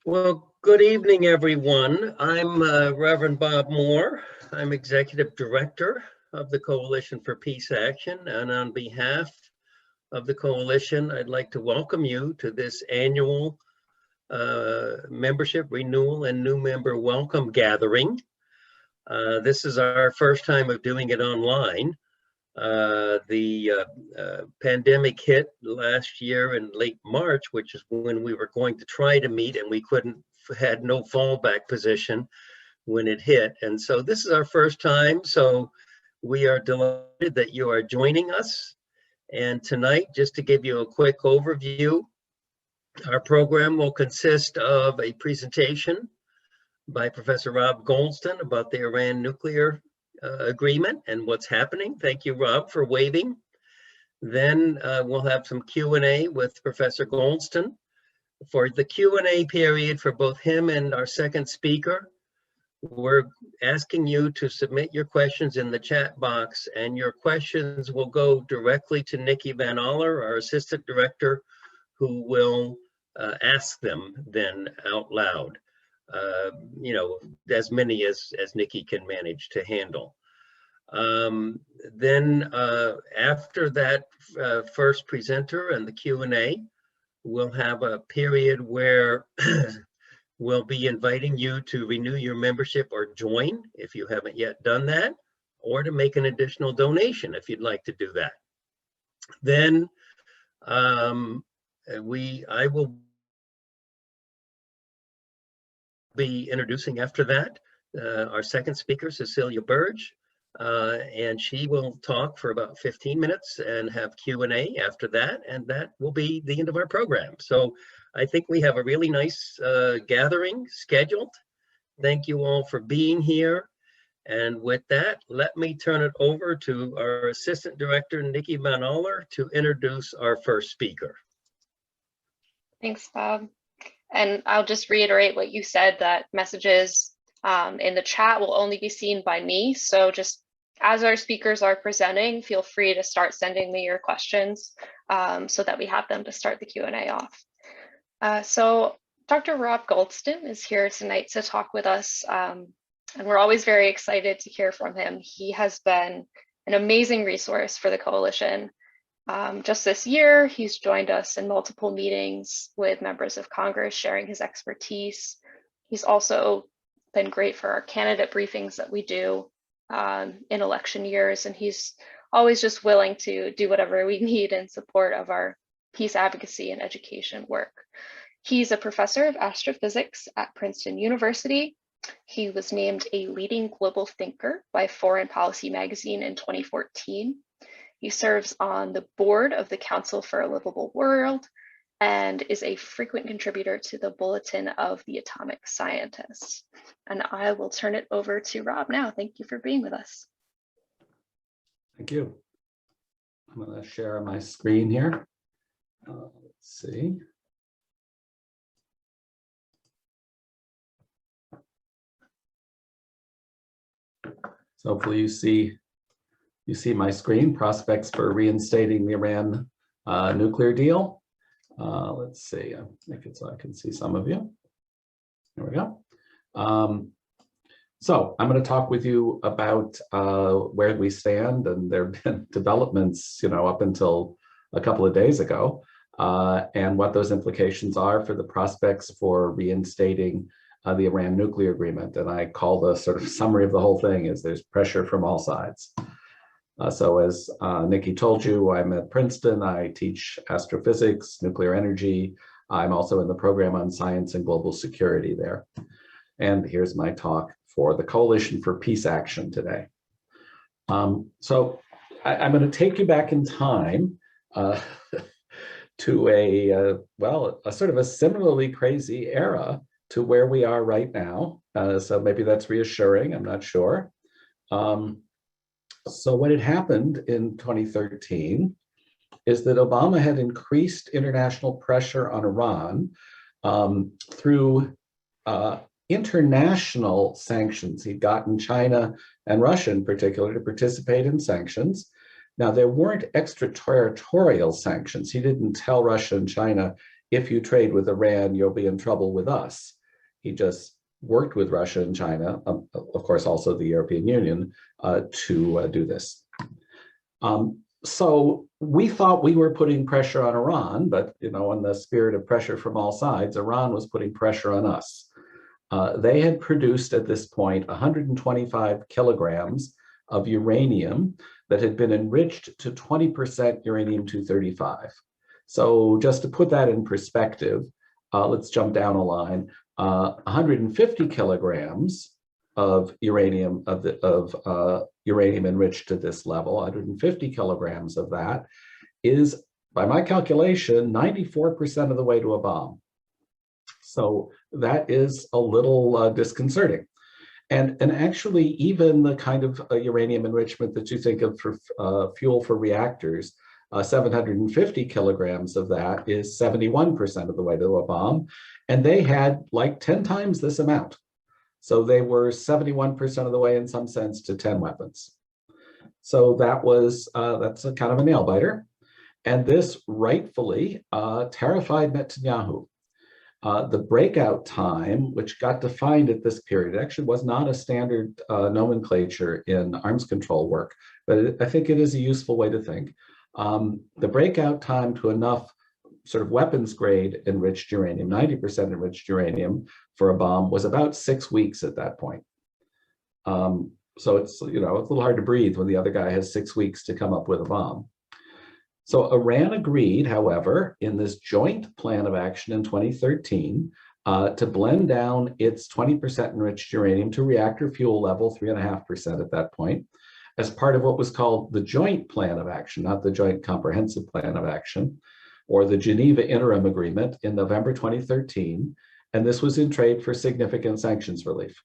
Well, good evening, everyone. I'm Reverend Bob Moore. I'm Executive Director of the Coalition for Peace Action, and on behalf of the Coalition, I'd like to welcome you to this annual membership renewal and new member welcome gathering. This is our first time of doing it online. The pandemic hit last year in late March, which is when we were going to try to meet, and we had no fallback position when it hit. And so this is our first time. So we are delighted that you are joining us. And tonight, just to give you a quick overview, our program will consist of a presentation by Professor Rob Goldston about the Iran nuclear agreement and what's happening. Thank you, Rob, for waving. Then we'll have some Q&A with Professor Goldston. For the Q&A period for both him and our second speaker, we're asking you to submit your questions in the chat box, and your questions will go directly to Nikki Van Aller, our Assistant Director, who will ask them then out loud. As many as Nikki can manage to handle. Then after that first presenter and the Q&A, we'll have a period where we'll be inviting you to renew your membership or join if you haven't yet done that, or to make an additional donation if you'd like to do that. Then I will be introducing after that our second speaker, Cecilia Birge, and she will talk for about 15 minutes and have Q&A after that, and that will be the end of our program. So I think we have a really nice gathering scheduled. Thank you all for being here. And with that, let me turn it over to our Assistant Director, Nikki Van Aller, to introduce our first speaker. Thanks, Bob. And I'll just reiterate what you said, that messages in the chat will only be seen by me. So just as our speakers are presenting, feel free to start sending me your questions so that we have them to start the Q&A off. So Dr. Rob Goldston is here tonight to talk with us. And we're always very excited to hear from him. He has been an amazing resource for the Coalition. Just this year, he's joined us in multiple meetings with members of Congress sharing his expertise. He's also been great for our candidate briefings that we do in election years, and he's always just willing to do whatever we need in support of our peace advocacy and education work. He's a professor of astrophysics at Princeton University. He was named a leading global thinker by Foreign Policy magazine in 2014. He serves on the board of the Council for a Livable World and is a frequent contributor to the Bulletin of the Atomic Scientists. And I will turn it over to Rob now. Thank you for being with us. Thank you. I'm going to share my screen here. Let's see. So hopefully you see my screen, prospects for reinstating the Iran nuclear deal. Let's see, make it so I can see some of you. There we go. So I'm going to talk with you about where we stand, and there have been developments, up until a couple of days ago, and what those implications are for the prospects for reinstating the Iran nuclear agreement. And I call the sort of summary of the whole thing is there's pressure from all sides. So as Nikki told you, I'm at Princeton. I teach astrophysics, nuclear energy. I'm also in the program on science and global security there. And here's my talk for the Coalition for Peace Action today. So I'm going to take you back in time to a sort of a similarly crazy era to where we are right now. So maybe that's reassuring, I'm not sure. So what had happened in 2013 is that Obama had increased international pressure on Iran through international sanctions. He'd gotten China and Russia in particular to participate in sanctions. Now, there weren't extraterritorial sanctions. He didn't tell Russia and China, if you trade with Iran, you'll be in trouble with us. He just worked with Russia and China, of course, also the European Union, to do this. So we thought we were putting pressure on Iran, but in the spirit of pressure from all sides, Iran was putting pressure on us. They had produced at this point 125 kilograms of uranium that had been enriched to 20% uranium-235. So just to put that in perspective, let's jump down a line. 150 kilograms of uranium uranium enriched to this level, 150 kilograms of that is, by my calculation, 94% of the way to a bomb. So that is a little disconcerting. And actually, even the kind of uranium enrichment that you think of for fuel for reactors, 750 kilograms of that is 71% of the way to a bomb. And they had like 10 times this amount. So they were 71% of the way in some sense to 10 weapons. So that was, that's a kind of a nail biter. And this rightfully terrified Netanyahu. The breakout time, which got defined at this period, actually was not a standard nomenclature in arms control work, but I think it is a useful way to think. The breakout time to enough sort of weapons grade enriched uranium, 90% enriched uranium for a bomb was about 6 weeks at that point. So it's, it's a little hard to breathe when the other guy has 6 weeks to come up with a bomb. So Iran agreed, however, in this joint plan of action in 2013 to blend down its 20% enriched uranium to reactor fuel level, 3.5% at that point, as part of what was called the Joint Plan of Action, not the Joint Comprehensive Plan of Action, or the Geneva Interim Agreement in November 2013. And this was in trade for significant sanctions relief.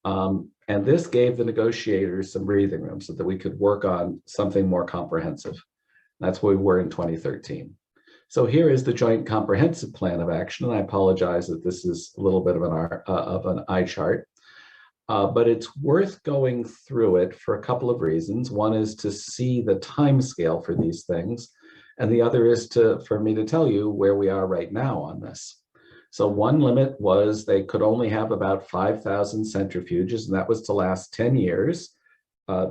And this gave the negotiators some breathing room so that we could work on something more comprehensive. That's where we were in 2013. So here is the Joint Comprehensive Plan of Action, and I apologize that this is a little bit of an eye chart, but it's worth going through it for a couple of reasons. One is to see the time scale for these things, and the other is for me to tell you where we are right now on this. So one limit was they could only have about 5,000 centrifuges, and that was to last 10 years.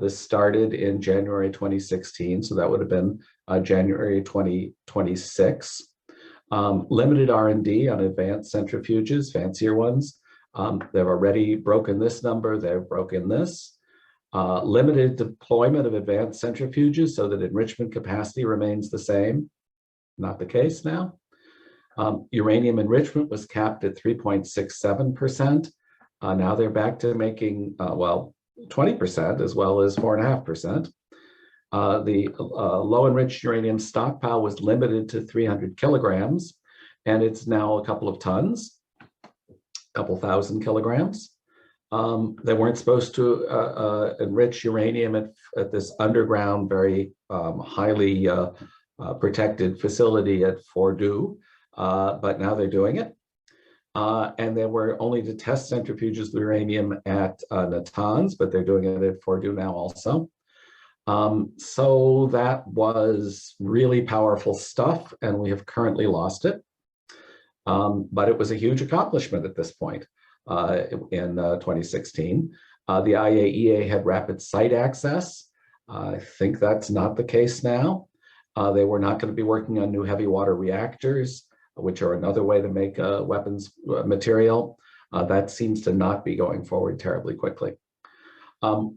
This started in January 2016, so that would have been January 2026. Limited R&D on advanced centrifuges, fancier ones. They've already broken this number, they've broken this. Limited deployment of advanced centrifuges so that enrichment capacity remains the same. Not the case now. Uranium enrichment was capped at 3.67%. Now they're back to making, 20% as well as 4.5%. The low enriched uranium stockpile was limited to 300 kilograms, and it's now a couple of tons, a couple thousand kilograms. They weren't supposed to enrich uranium at this underground, very highly protected facility at Fordoux, but now they're doing it. And they were only to test centrifuges of uranium at Natanz, but they're doing it at Fordoux now also. So that was really powerful stuff, and we have currently lost it. But it was a huge accomplishment at this point in 2016. The IAEA had rapid site access. I think that's not the case now. They were not going to be working on new heavy water reactors, which are another way to make weapons material. That seems to not be going forward terribly quickly. But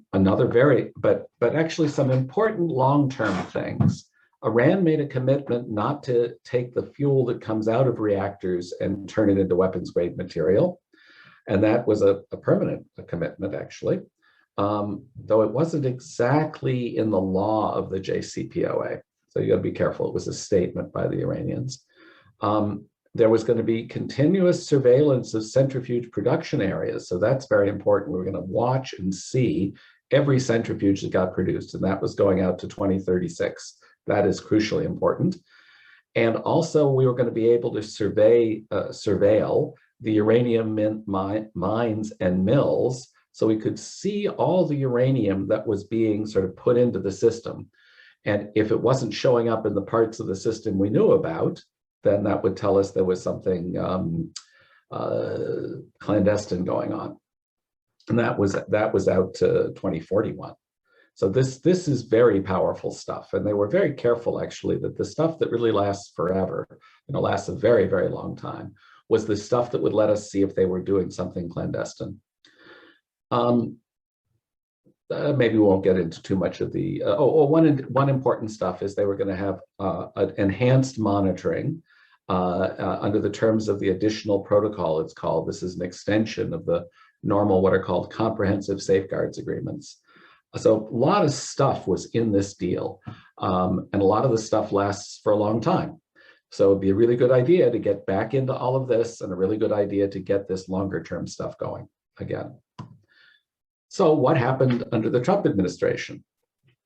actually some important long-term things. Iran made a commitment not to take the fuel that comes out of reactors and turn it into weapons grade material. And that was a permanent commitment, actually, though it wasn't exactly in the law of the JCPOA. So you gotta be careful, it was a statement by the Iranians. There was going to be continuous surveillance of centrifuge production areas. So that's very important. We were going to watch and see every centrifuge that got produced, and that was going out to 2036. That is crucially important. And also we were going to be able to surveil the uranium mines and mills, so we could see all the uranium that was being sort of put into the system. And if it wasn't showing up in the parts of the system we knew about, then that would tell us there was something clandestine going on. And that was out to 2041. So this is very powerful stuff. And they were very careful, actually, that the stuff that really lasts forever, lasts a very, very long time, was the stuff that would let us see if they were doing something clandestine. Maybe we won't get into too much of the, one important stuff is they were going to have an enhanced monitoring under the terms of the additional protocol, it's called. This is an extension of the normal, what are called comprehensive safeguards agreements. So a lot of stuff was in this deal, and a lot of the stuff lasts for a long time. So it'd be a really good idea to get back into all of this, and a really good idea to get this longer term stuff going again. So what happened under the Trump administration?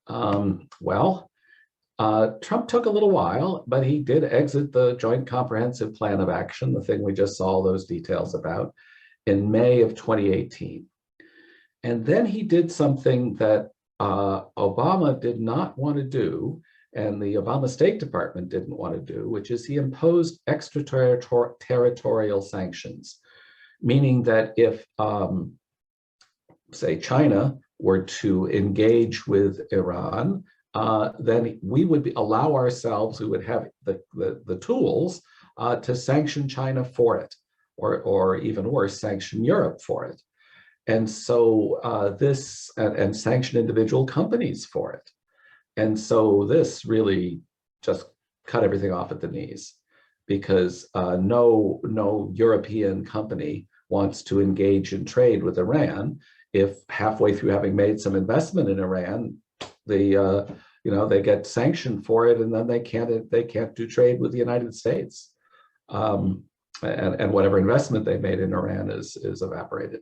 Trump took a little while, but he did exit the Joint Comprehensive Plan of Action, the thing we just saw all those details about, in May of 2018. And then he did something that Obama did not want to do, and the Obama State Department didn't want to do, which is he imposed extraterritorial sanctions, meaning that if, say, China were to engage with Iran, then we would allow ourselves, we would have the tools to sanction China for it, or even worse, sanction Europe for it. And so and sanction individual companies for it. And so this really just cut everything off at the knees, because no European company wants to engage in trade with Iran if halfway through having made some investment in Iran, they get sanctioned for it, and then they can't do trade with the United States, and whatever investment they made in Iran is evaporated.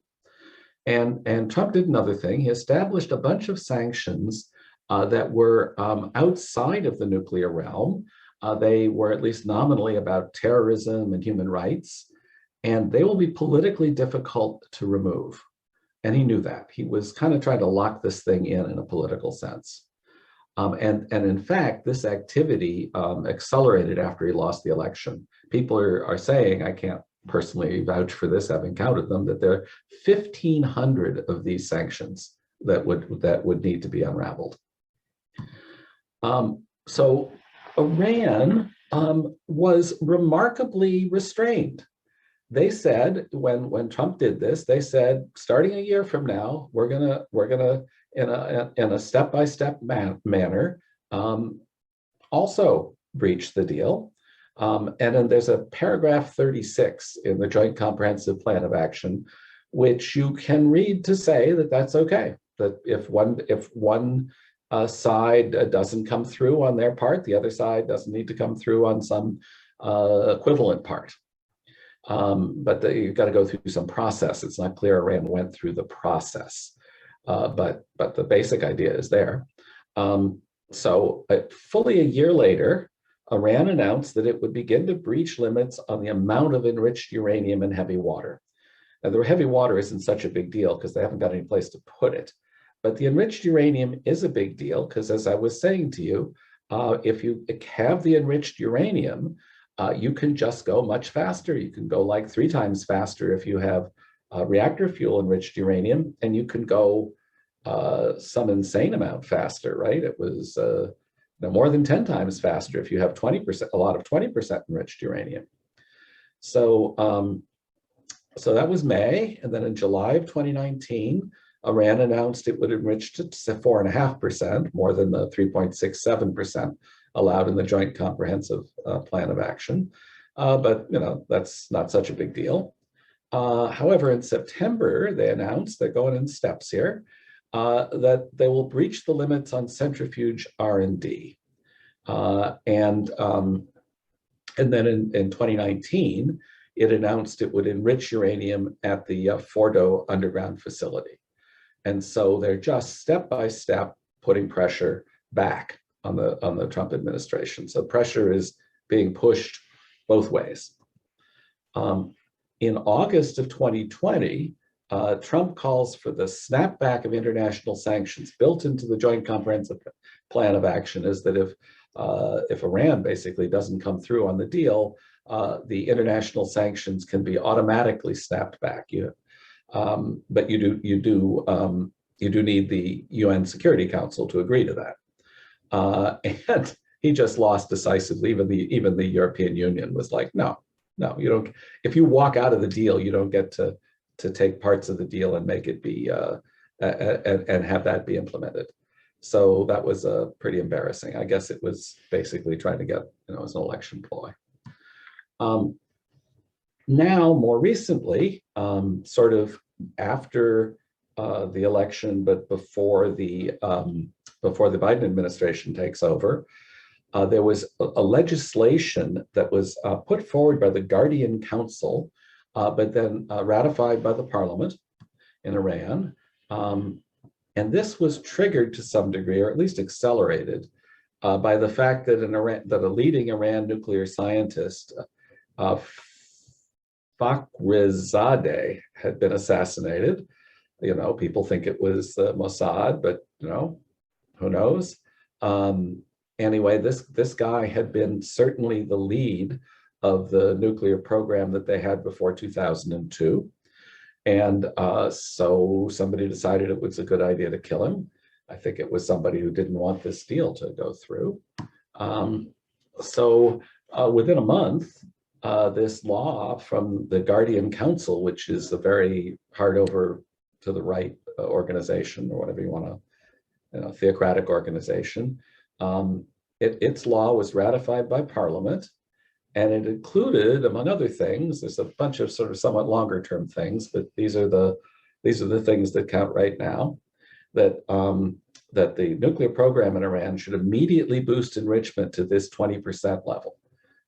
And Trump did another thing. He established a bunch of sanctions that were outside of the nuclear realm. They were at least nominally about terrorism and human rights, and they will be politically difficult to remove. And he knew that. He was kind of trying to lock this thing in a political sense. And in fact, this activity accelerated after he lost the election. People are saying, I can't personally vouch for this, having counted them, that there are 1,500 of these sanctions that would need to be unraveled. So Iran was remarkably restrained. They said, when Trump did this, they said, starting a year from now, we're gonna in a step-by-step manner also breach the deal. And then there's a paragraph 36 in the Joint Comprehensive Plan of Action, which you can read to say that that's okay. That if one side doesn't come through on their part, the other side doesn't need to come through on some equivalent part. But you've got to go through some process. It's not clear Iran went through the process, but the basic idea is there. So fully a year later, Iran announced that it would begin to breach limits on the amount of enriched uranium in heavy water. Now, the heavy water isn't such a big deal because they haven't got any place to put it. But the enriched uranium is a big deal because, as I was saying to you, if you have the enriched uranium, you can just go much faster. You can go like 3 times faster if you have reactor fuel enriched uranium, and you can go some insane amount faster, right? It was more than 10 times faster if you have 20%, a lot of 20% enriched uranium. So, so that was May, and then in July of 2019, Iran announced it would enrich to 4.5%, more than the 3.67% allowed in the Joint Comprehensive Plan of Action. But that's not such a big deal. However, in September, they announced, they're going in steps here, that they will breach the limits on centrifuge R&D. And then in 2019, it announced it would enrich uranium at the Fordo underground facility. And so they're just step by step putting pressure back on the Trump administration. So pressure is being pushed both ways. In August of 2020, Trump calls for the snapback of international sanctions. Built into the Joint Comprehensive Plan of Action is that if Iran basically doesn't come through on the deal, the international sanctions can be automatically snapped back. But you do need the UN Security Council to agree to that. And he just lost decisively. Even the European Union was like, no, you don't. If you walk out of the deal, you don't get to take parts of the deal and make it be and have that be implemented. So that was pretty embarrassing. I guess it was basically trying to get, as an election ploy. Now, more recently, sort of after the election, but before the Biden administration takes over, there was a legislation that was put forward by the Guardian Council, but then ratified by the parliament in Iran. And this was triggered to some degree, or at least accelerated, by the fact that a leading Iran nuclear scientist, Fakhrizadeh, had been assassinated. People think it was Mossad, but who knows? Anyway, this guy had been certainly the lead of the nuclear program that they had before 2002. And so somebody decided it was a good idea to kill him. I think it was somebody who didn't want this deal to go through. So within a month, this law from the Guardian Council, which is a very hard over to the right organization, or whatever you want to, theocratic organization, its law was ratified by Parliament, and it included, among other things, there's a bunch of sort of somewhat longer term things, but these are the things that count right now, that the nuclear program in Iran should immediately boost enrichment to this 20% level,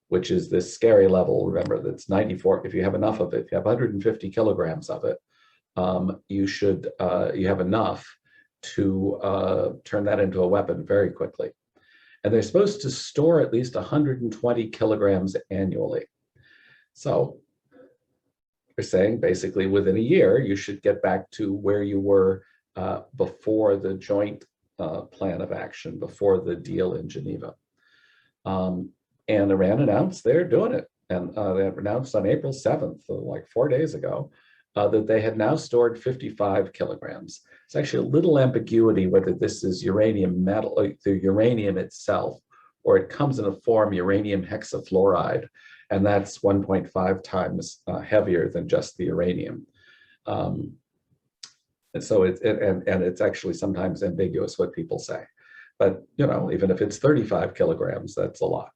which is this scary level. Remember, that's 94. If you have enough of it, if you have 150 kilograms of it, you have enough to turn that into a weapon very quickly. And they're supposed to store at least 120 kilograms annually. So they're saying basically within a year, you should get back to where you were before the joint plan of action, before the deal in Geneva. And Iran announced they're doing it. And they announced on April 7th, like 4 days ago, that they had now stored 55 kilograms. It's actually a little ambiguity whether this is uranium metal, the uranium itself, or it comes in a form uranium hexafluoride, and that's 1.5 times heavier than just the uranium. And so it's actually sometimes ambiguous what people say. But even if it's 35 kilograms, that's a lot.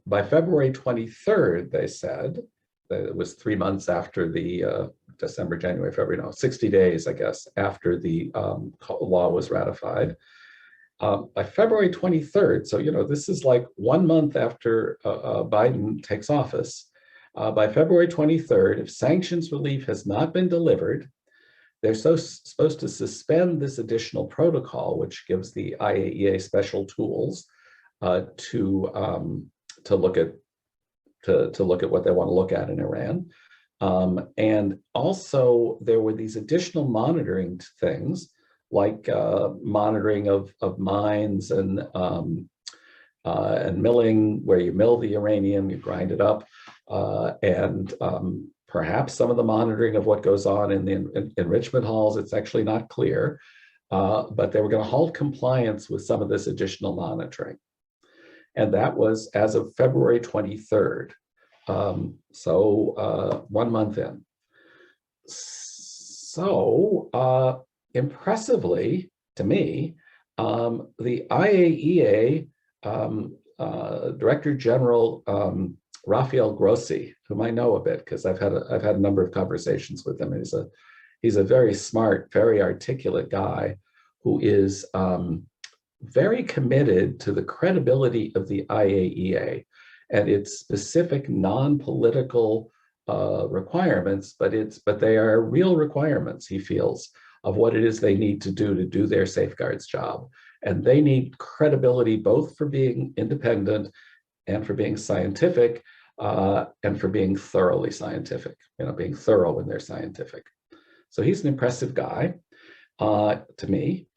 By February 23rd, they said, that it was 3 months after the December, January, February, 60 days, I guess, after the law was ratified. By February 23rd, so this is like 1 month after Biden takes office. By February 23rd, if sanctions relief has not been delivered, they're supposed to suspend this additional protocol, which gives the IAEA special tools to look at what they want to look at in Iran. And also there were these additional monitoring things, like monitoring of mines and milling, where you mill the uranium, you grind it up, and perhaps some of the monitoring of what goes on in the enrichment halls. It's actually not clear, but they were going to halt compliance with some of this additional monitoring. And that was as of February 23rd. So 1 month in. So impressively to me, the IAEA Director General Rafael Grossi, whom I know a bit because I've had a number of conversations with him. He's a very smart, very articulate guy who is very committed to the credibility of the IAEA and its specific non-political requirements, but they are real requirements, he feels, of what it is they need to do their safeguards job. And they need credibility both for being independent and for being scientific, and for being thoroughly scientific, being thorough when they're scientific. So he's an impressive guy. To me,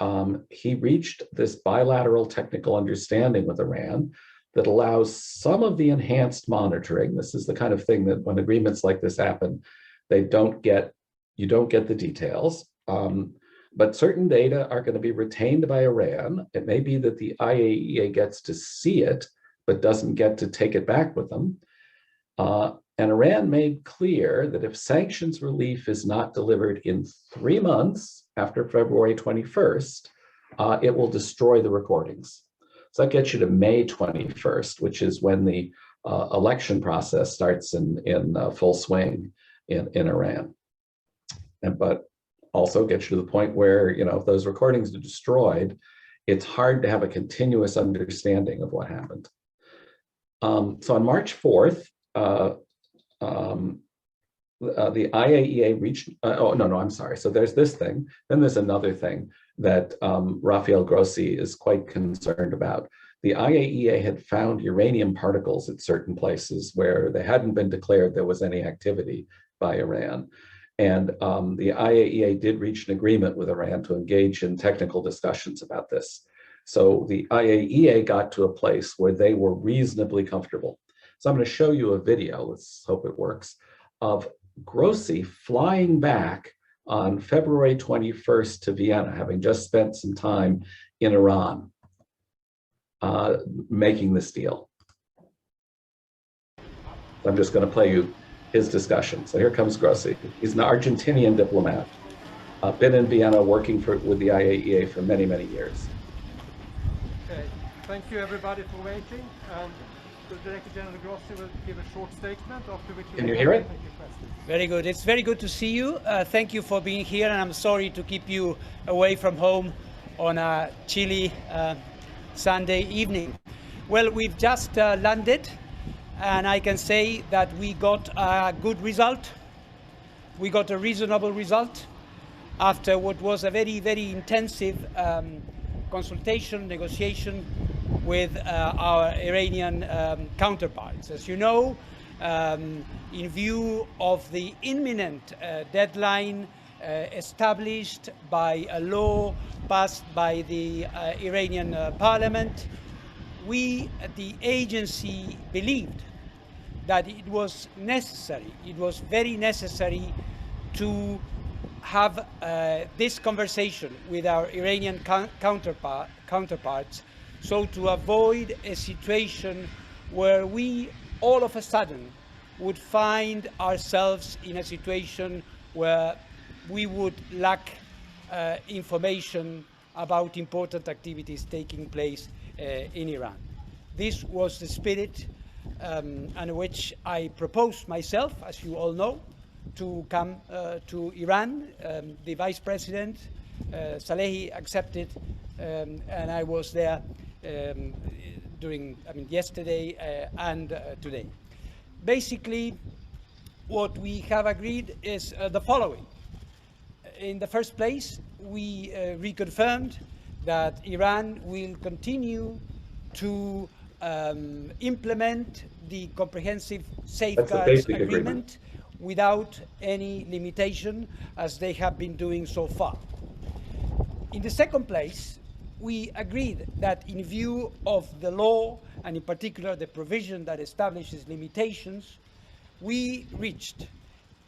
he reached this bilateral technical understanding with Iran that allows some of the enhanced monitoring. This is the kind of thing that when agreements like this happen, you don't get the details. But certain data are going to be retained by Iran. It may be that the IAEA gets to see it, but doesn't get to take it back with them. And Iran made clear that if sanctions relief is not delivered in 3 months after February 21st, it will destroy the recordings. So that gets you to May 21st, which is when the election process starts in full swing in Iran. But also gets you to the point where, if those recordings are destroyed, it's hard to have a continuous understanding of what happened. So on March 4th, the IAEA reached, I'm sorry. So there's this thing, then there's another thing that Rafael Grossi is quite concerned about. The IAEA had found uranium particles at certain places where they hadn't been declared there was any activity by Iran. And the IAEA did reach an agreement with Iran to engage in technical discussions about this. So the IAEA got to a place where they were reasonably comfortable. So I'm going to show you a video, let's hope it works, of Grossi flying back on February 21st to Vienna, having just spent some time in Iran making this deal. I'm just going to play you his discussion. So here comes Grossi. He's an Argentinian diplomat, been in Vienna working with the IAEA for many, many years. Okay, thank you everybody for waiting. The Director General Grossi will give a short statement, after which Can you hear it? Very good. It's very good to see you. Thank you for being here, and I'm sorry to keep you away from home on a chilly Sunday evening. Well, we've just landed, and I can say that we got a good result. We got a reasonable result after what was a very, very intensive consultation, negotiation with our Iranian counterparts. As you know, in view of the imminent deadline established by a law passed by the Iranian parliament, we at the agency believed that it was necessary, it was very necessary to have this conversation with our Iranian counterparts, so to avoid a situation where we all of a sudden would find ourselves in a situation where we would lack information about important activities taking place in Iran. This was the spirit under which I proposed myself, as you all know, to come to Iran. The Vice President, Salehi, accepted, and I was there yesterday and today. Basically, what we have agreed is the following. In the first place, we reconfirmed that Iran will continue to implement the comprehensive safeguards agreement without any limitation, as they have been doing so far. In the second place, we agreed that in view of the law, and in particular the provision that establishes limitations, we reached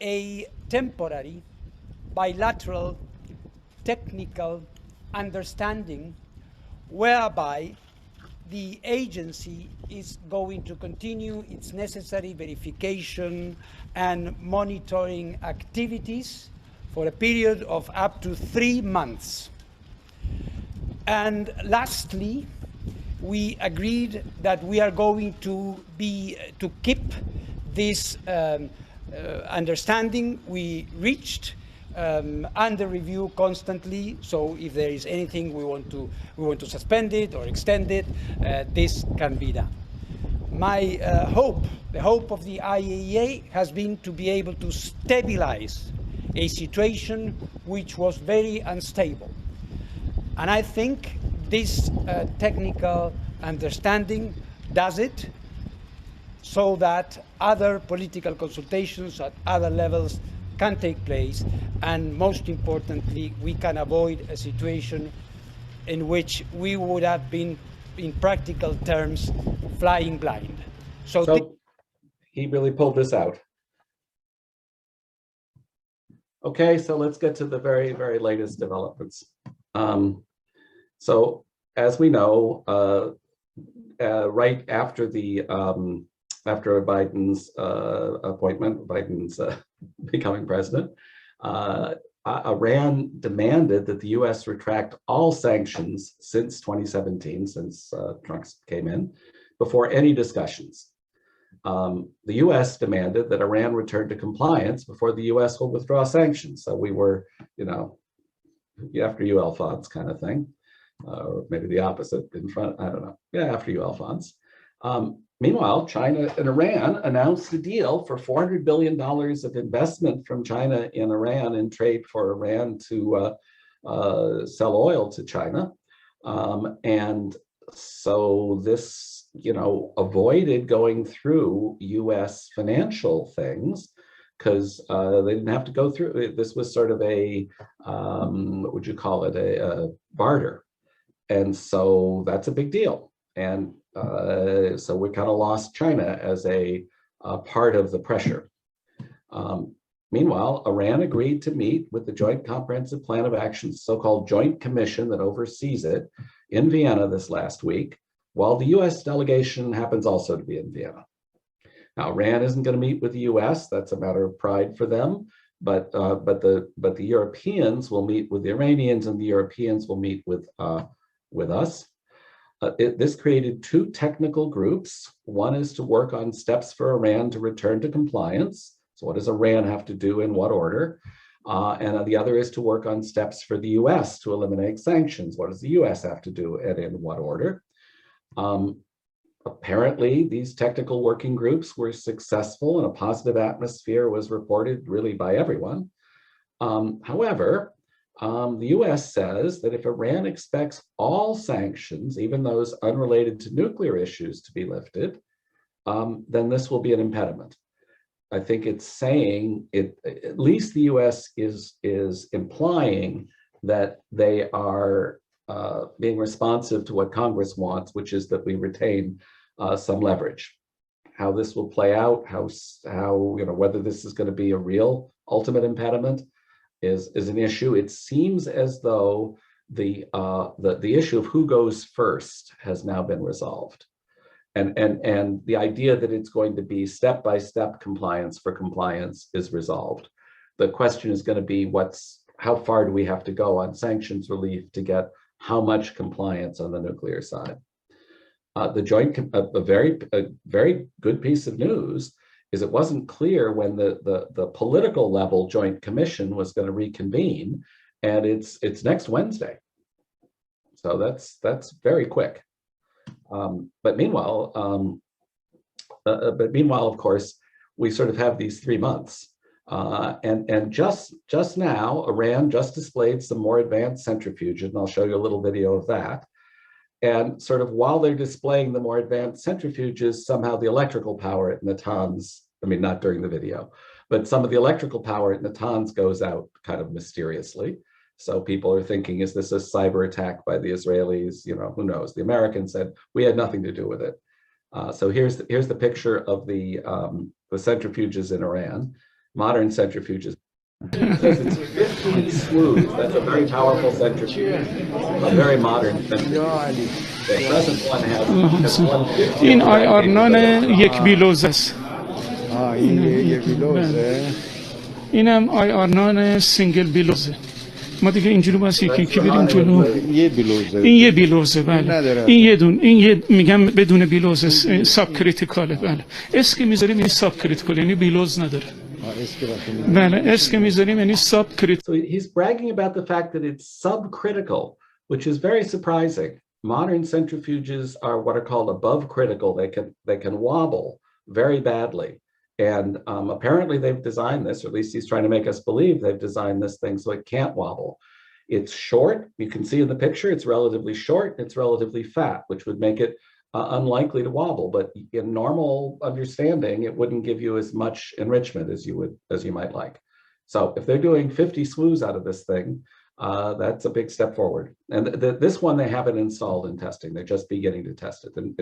a temporary bilateral technical understanding whereby the agency is going to continue its necessary verification and monitoring activities for a period of up to 3 months. And lastly, we agreed that we are going to keep this understanding we reached under review constantly. So if there is anything we want to suspend it or extend it, this can be done. My hope, the hope of the IAEA, has been to be able to stabilize a situation which was very unstable. And I think this technical understanding does it, so that other political consultations at other levels can take place, and most importantly, we can avoid a situation in which we would have been in practical terms, flying blind. So he really pulled this out. Okay, so let's get to the very, very latest developments. So as we know, right after the after Biden's appointment, Biden's becoming president, Iran demanded that the U.S. retract all sanctions since 2017, since Trump came in, before any discussions. The U.S. demanded that Iran return to compliance before the U.S. will withdraw sanctions. So we were, you know, after you, Alphonse, kind of thing, or maybe the opposite in front. I don't know. Yeah, after you, Alphonse. Meanwhile, China and Iran announced a deal for $400 billion of investment from China in Iran in trade for Iran to sell oil to China. And so this, you know, avoided going through US financial things because they didn't have to go through it. This was sort of a, what would you call it, a barter. And so that's a big deal. And so we kind of lost China as a part of the pressure. Meanwhile, Iran agreed to meet with the Joint Comprehensive Plan of Action, so-called Joint Commission that oversees it, in Vienna this last week, while the US delegation happens also to be in Vienna. Now, Iran isn't going to meet with the US. That's a matter of pride for them. But the Europeans will meet with the Iranians, and the Europeans will meet with us. This created two technical groups. One is to work on steps for Iran to return to compliance. So what does Iran have to do in what order? And the other is to work on steps for the US to eliminate sanctions. What does the US have to do and in what order? Apparently, these technical working groups were successful and a positive atmosphere was reported really by everyone. However, the US says that if Iran expects all sanctions, even those unrelated to nuclear issues, to be lifted, then this will be an impediment. I think it's saying, at least the US is implying that they are being responsive to what Congress wants, which is that we retain some leverage. How this will play out, how you know, whether this is going to be a real ultimate impediment is an issue. It seems as though the issue of who goes first has now been resolved. And the idea that it's going to be step-by-step compliance for compliance is resolved. The question is going to be how far do we have to go on sanctions relief to get how much compliance on the nuclear side? A very good piece of news is it wasn't clear when the political level Joint Commission was going to reconvene, and it's next Wednesday. So that's very quick. But meanwhile, of course, we sort of have these 3 months. And just now, Iran just displayed some more advanced centrifuges, and I'll show you a little video of that. And sort of while they're displaying the more advanced centrifuges, somehow the electrical power at Natanz, I mean, not during the video, but some of the electrical power at Natanz goes out kind of mysteriously. So people are thinking, is this a cyber attack by the Israelis? You know, who knows? The Americans said, we had nothing to do with it. So here's the picture of the centrifuges in Iran, modern centrifuges. It's 15 screws. That's a very powerful centrifuge, a very modern centrifuge. The present one has 150. این آرنان یک بیلوز است. این یک بیلوزه. اینم آرنان سینگل بیلوزه. ما دیگه اینجوری واسه یکی بریم جلو. یه بیلوزه. این یه بیلوزه بله. این یه میگم بدون بیلوز ساب کریتیکاله بله. اسکی میذاریم این ساب کریتیکال یعنی بیلوز نداره. So he's bragging about the fact that it's subcritical, which is very surprising. Modern centrifuges are what are called above critical. They can wobble very badly. And apparently they've designed this, or at least he's trying to make us believe they've designed this thing so it can't wobble. It's short. You can see in the picture, it's relatively short. It's relatively fat, which would make it unlikely to wobble, but in normal understanding, it wouldn't give you as much enrichment as you might like. So if they're doing 50 SWUs out of this thing, that's a big step forward. And this one, they haven't installed in testing. They're just beginning to test it. And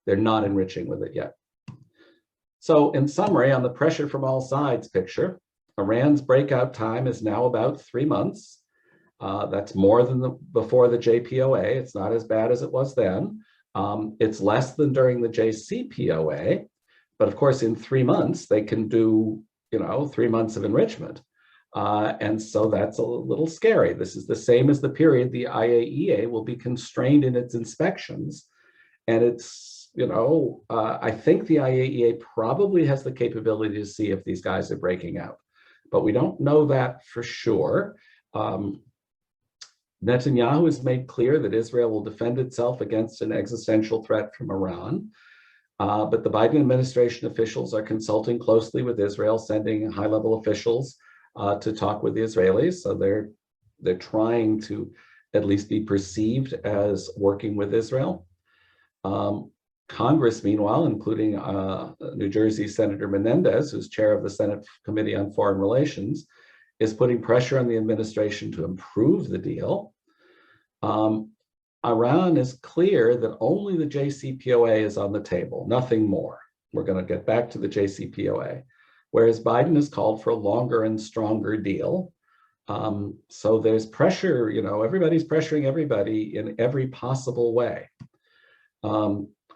they're not enriching with it yet. So in summary, on the pressure from all sides picture, Iran's breakout time is now about 3 months. That's more than before the JPOA. It's not as bad as it was then. It's less than during the JCPOA. But of course, in 3 months, they can do, 3 months of enrichment. And so that's a little scary. This is the same as the period the IAEA will be constrained in its inspections. And it's, I think the IAEA probably has the capability to see if these guys are breaking out, but we don't know that for sure. Netanyahu has made clear that Israel will defend itself against an existential threat from Iran. But the Biden administration officials are consulting closely with Israel, sending high-level officials to talk with the Israelis. So they're trying to at least be perceived as working with Israel. Congress, meanwhile, including New Jersey Senator Menendez, who's chair of the Senate Committee on Foreign Relations, is putting pressure on the administration to improve the deal. Iran is clear that only the JCPOA is on the table, nothing more. We're going to get back to the JCPOA, whereas Biden has called for a longer and stronger deal. So there's pressure, everybody's pressuring everybody in every possible way.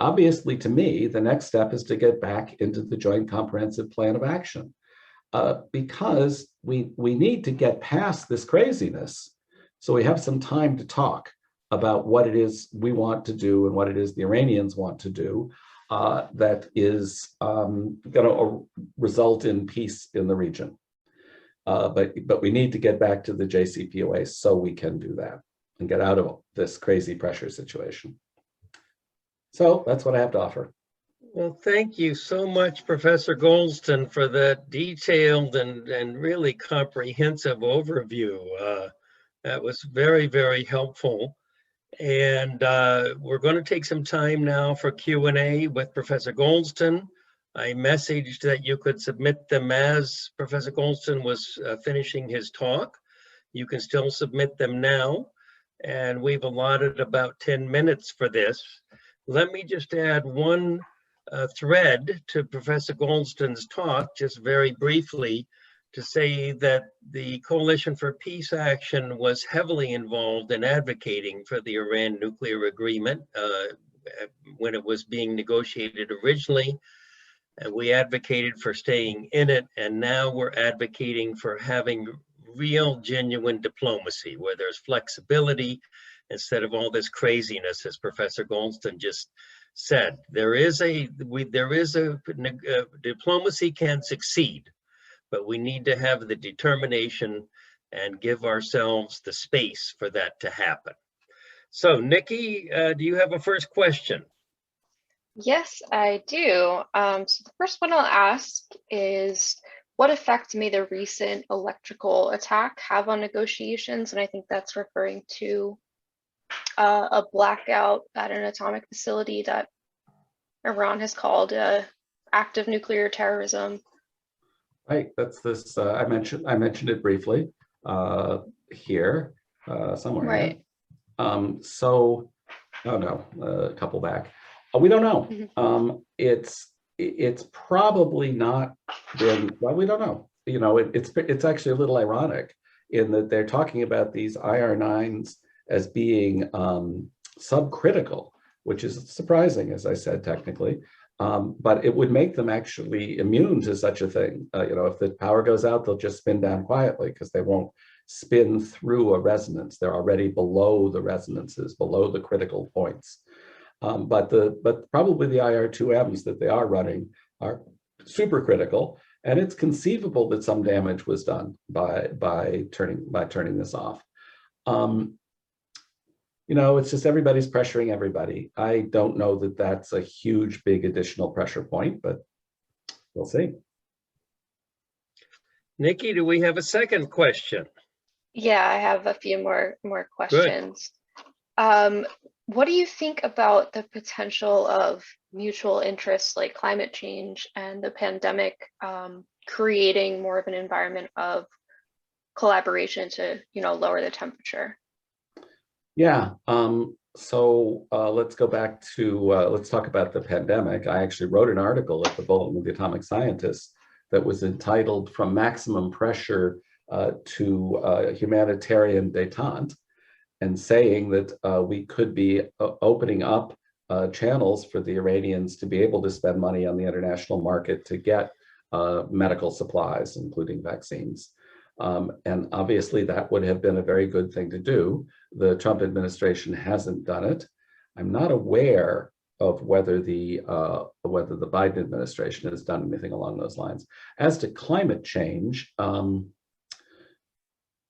Obviously, to me, the next step is to get back into the Joint Comprehensive Plan of Action, because we need to get past this craziness so we have some time to talk about what it is we want to do and what it is the Iranians want to do that is going to result in peace in the region. But we need to get back to the JCPOA so we can do that and get out of this crazy pressure situation. So that's what I have to offer. Well, thank you so much, Professor Goldston, for that detailed and really comprehensive overview. That was very, very helpful. And we're going to take some time now for Q&A with Professor Goldston. I messaged that you could submit them as Professor Goldston was finishing his talk. You can still submit them now. And we've allotted about 10 minutes for this. Let me just add one thread to Professor Goldston's talk, just very briefly, to say that the Coalition for Peace Action was heavily involved in advocating for the Iran nuclear agreement when it was being negotiated originally. And we advocated for staying in it, and now we're advocating for having real, genuine diplomacy where there's flexibility instead of all this craziness, as Professor Goldston just said. Diplomacy can succeed, but we need to have the determination and give ourselves the space for that to happen. So, Nikki, do you have a first question? Yes, I do. So the first one I'll ask is, what effect may the recent electrical attack have on negotiations? And I think that's referring to a blackout at an atomic facility that Iran has called active nuclear terrorism. Right, that's this. I mentioned it briefly here somewhere. Right. So, a couple back. We don't know. It's probably not been. Well, we don't know. It's actually a little ironic in that they're talking about these IR-9s as being subcritical, which is surprising, as I said, technically. But it would make them actually immune to such a thing. If the power goes out, they'll just spin down quietly because they won't spin through a resonance. They're already below the resonances, below the critical points. But probably the IR-2Ms that they are running are supercritical, and it's conceivable that some damage was done by turning this off. It's just everybody's pressuring everybody. I don't know that that's a huge, big additional pressure point, but we'll see. Nikki, do we have a second question? Yeah, I have a few more questions. What do you think about the potential of mutual interests like climate change and the pandemic creating more of an environment of collaboration to, lower the temperature? Yeah. So let's go back to, let's talk about the pandemic. I actually wrote an article at the Bulletin of the Atomic Scientists that was entitled From Maximum Pressure to Humanitarian Détente, and saying that we could be opening up channels for the Iranians to be able to spend money on the international market to get medical supplies, including vaccines. And obviously that would have been a very good thing to do. The Trump administration hasn't done it. I'm not aware of whether the Biden administration has done anything along those lines. As to climate change,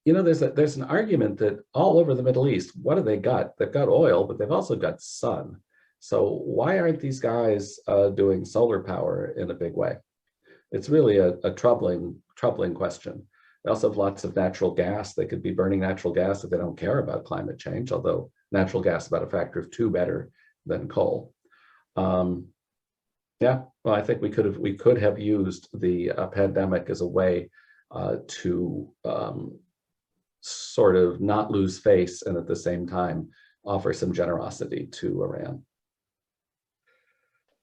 there's an argument that all over the Middle East, what do they got? They've got oil, but they've also got sun. So why aren't these guys doing solar power in a big way? It's really a troubling question. They also have lots of natural gas. They could be burning natural gas if they don't care about climate change, although natural gas is about a factor of 2 better than coal. Yeah, well, I think we could have used the pandemic as a way to sort of not lose face and at the same time offer some generosity to Iran.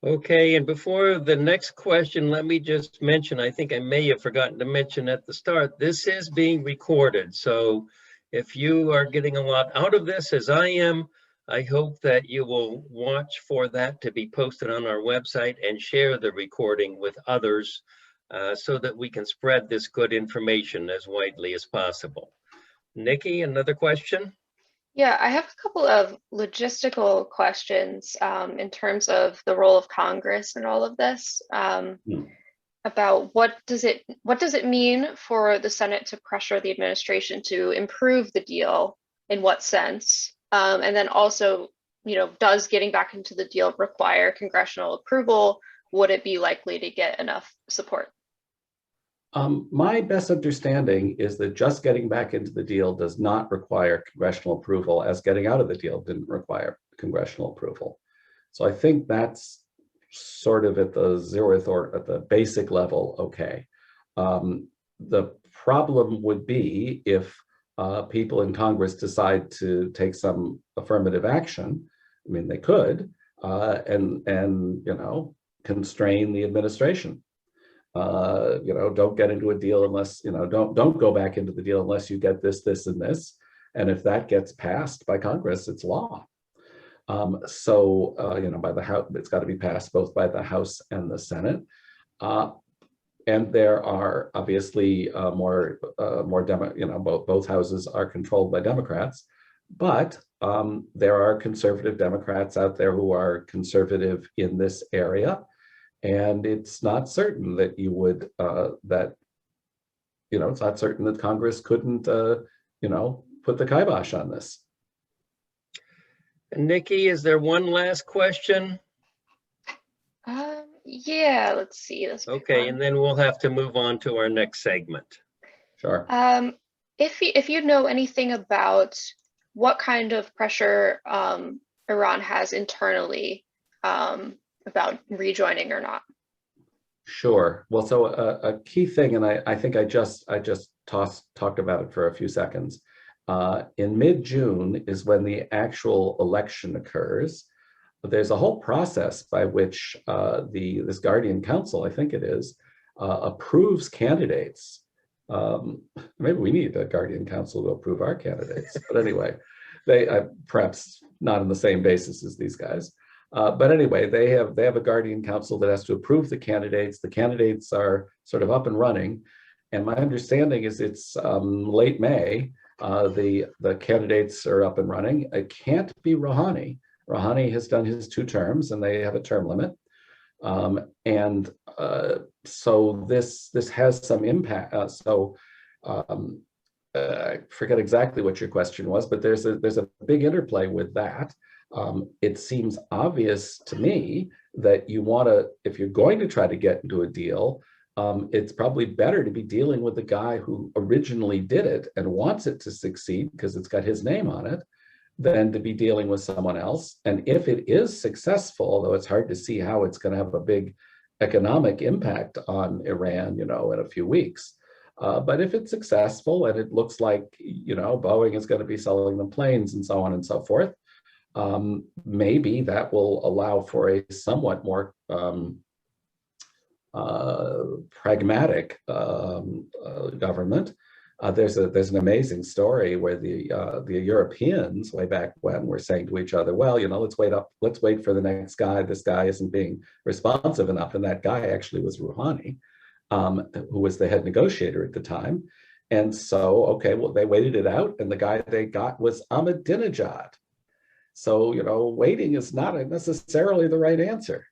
Okay, and before the next question, let me just mention, I think I may have forgotten to mention at the start, this is being recorded. So if you are getting a lot out of this, as I am, I hope that you will watch for that to be posted on our website and share the recording with others so that we can spread this good information as widely as possible. Nikki, another question? Yeah, I have a couple of logistical questions in terms of the role of Congress in all of this. About what does it mean for the Senate to pressure the administration to improve the deal? In what sense? And then also, does getting back into the deal require congressional approval? Would it be likely to get enough support? My best understanding is that just getting back into the deal does not require congressional approval, as getting out of the deal didn't require congressional approval. So I think that's sort of at the zeroth or at the basic level, okay. The problem would be if people in Congress decide to take some affirmative action. I mean, they could, and constrain the administration. Don't get into a deal unless, don't go back into the deal unless you get this, this, and this. And if that gets passed by Congress, it's law. By the House, it's got to be passed both by the House and the Senate. And there are obviously both houses are controlled by Democrats, but there are conservative Democrats out there who are conservative in this area. And it's not certain that you would, it's not certain that Congress couldn't, put the kibosh on this. Nikki, is there one last question? Yeah, let's see. Okay, and then we'll have to move on to our next segment. Sure. If you know anything about what kind of pressure Iran has internally about rejoining or not. Sure. Well, so a key thing, and I think I just talked about it for a few seconds. In mid-June is when the actual election occurs. But there's a whole process by which this Guardian Council, I think it is, approves candidates. Maybe we need a Guardian Council to approve our candidates. But anyway, they perhaps not on the same basis as these guys. But anyway, they have a Guardian Council that has to approve the candidates. The candidates are sort of up and running. And my understanding is it's late May, the candidates are up and running. It can't be Rouhani. Rouhani has done his 2 terms and they have a term limit. So this has some impact. I forget exactly what your question was, but there's a big interplay with that. It seems obvious to me that if you're going to try to get into a deal, it's probably better to be dealing with the guy who originally did it and wants it to succeed because it's got his name on it, than to be dealing with someone else. And if it is successful, although it's hard to see how it's going to have a big economic impact on Iran, in a few weeks, But if it's successful and it looks like, Boeing is going to be selling them planes and so on and so forth, maybe that will allow for a somewhat more pragmatic government. There's an amazing story where the Europeans way back when were saying to each other, well, let's wait for the next guy. This guy isn't being responsive enough. And that guy actually was Rouhani, who was the head negotiator at the time. And so, okay, well, they waited it out, and the guy they got was Ahmadinejad. So, waiting is not necessarily the right answer.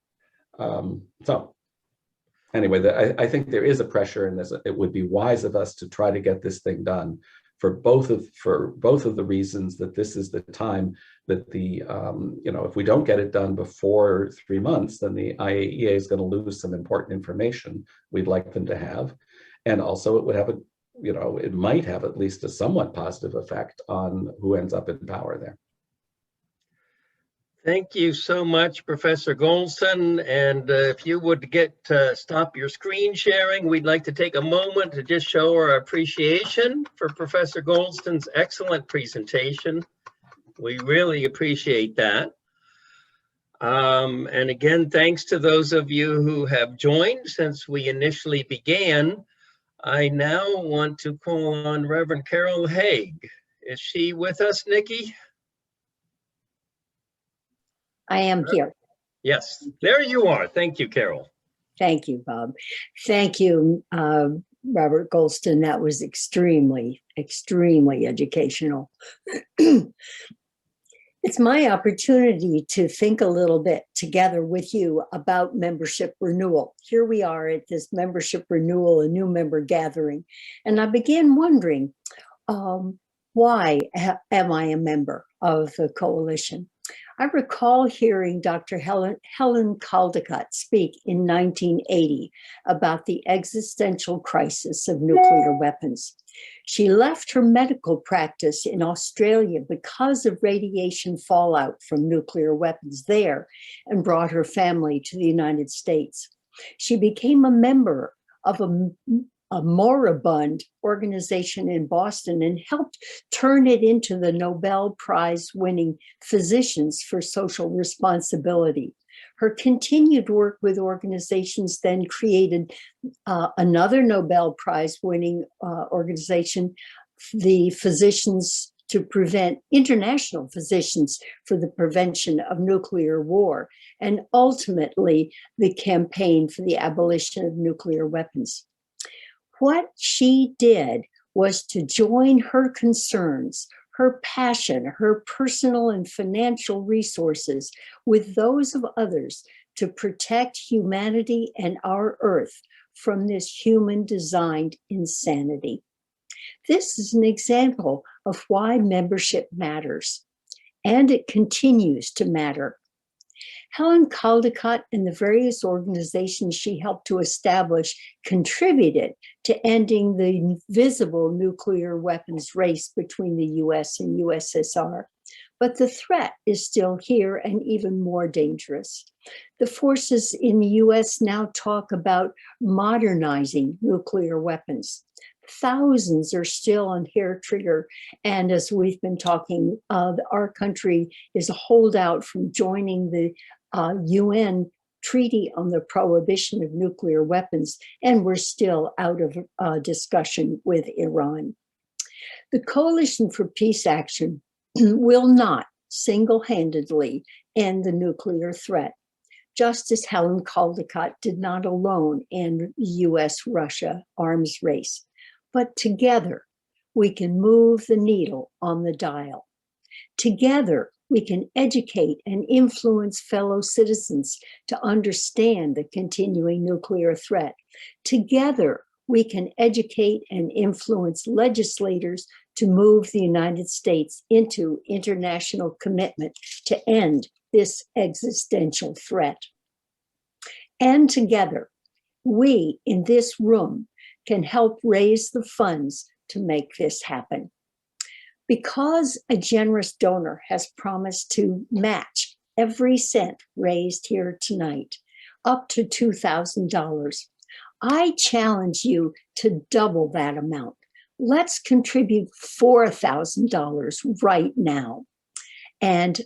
So anyway, I think there is a pressure, and it would be wise of us to try to get this thing done for both of the reasons that this is the time that if we don't get it done before 3 months, then the IAEA is going to lose some important information we'd like them to have. And also it would have it might have at least a somewhat positive effect on who ends up in power there. Thank you so much, Professor Goldston. And if you would stop your screen sharing, we'd like to take a moment to just show our appreciation for Professor Goldston's excellent presentation. We really appreciate that. And again, thanks to those of you who have joined since we initially began. I now want to call on Reverend Carol Haig. Is she with us, Nikki? I am here. Yes, there you are. Thank you, Carol. Thank you, Bob. Thank you, Robert Goldston. That was extremely, extremely educational. It's my opportunity to think a little bit together with you about membership renewal. Here we are at this membership renewal, a new member gathering. And I began wondering, why am I a member of the coalition? I recall hearing Dr. Helen Caldicott speak in 1980 about the existential crisis of nuclear weapons. She left her medical practice in Australia because of radiation fallout from nuclear weapons there and brought her family to the United States. She became a member of a moribund organization in Boston and helped turn it into the Nobel Prize winning Physicians for Social Responsibility. Her continued work with organizations then created another Nobel Prize winning organization, the International Physicians for the Prevention of Nuclear War, and ultimately the Campaign for the Abolition of Nuclear Weapons. What she did was to join her concerns, her passion, her personal and financial resources with those of others to protect humanity and our Earth from this human-designed insanity. This is an example of why membership matters, and it continues to matter. Helen Caldicott and the various organizations she helped to establish contributed to ending the visible nuclear weapons race between the US and USSR. But the threat is still here and even more dangerous. The forces in the US now talk about modernizing nuclear weapons. Thousands are still on hair trigger. And as we've been talking, our country is a holdout from joining the UN Treaty on the Prohibition of Nuclear Weapons, and we're still out of discussion with Iran. The Coalition for Peace Action will not single-handedly end the nuclear threat, just as Helen Caldicott did not alone end the US-Russia arms race. But together, we can move the needle on the dial. Together, we can educate and influence fellow citizens to understand the continuing nuclear threat. Together, we can educate and influence legislators to move the United States into international commitment to end this existential threat. And together, we in this room can help raise the funds to make this happen. Because a generous donor has promised to match every cent raised here tonight, up to $2,000, I challenge you to double that amount. Let's contribute $4,000 right now. And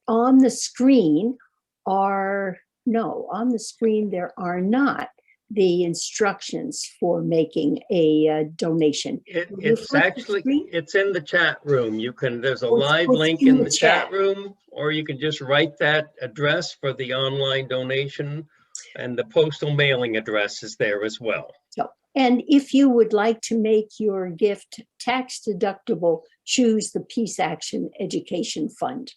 on the screen are, no, on the screen there are not the instructions for making a donation. It's actually, it's in the chat room. You can, there's a Oh, live it's link in the chat room, or you can just write that address for the online donation, and the postal mailing address is there as well. So, and if you would like to make your gift tax deductible, choose the Peace Action Education Fund.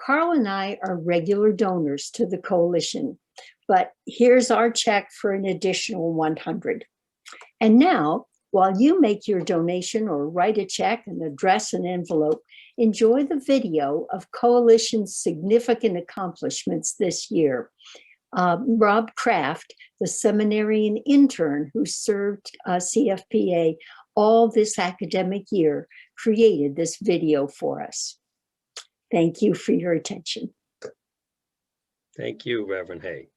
Carl and I are regular donors to the coalition, but here's our check for an additional 100. And now, while you make your donation or write a check and address an envelope, enjoy the video of Coalition's significant accomplishments this year. Rob Kraft, the seminarian intern who served CFPA all this academic year, created this video for us. Thank you for your attention. Thank you, Reverend Hay.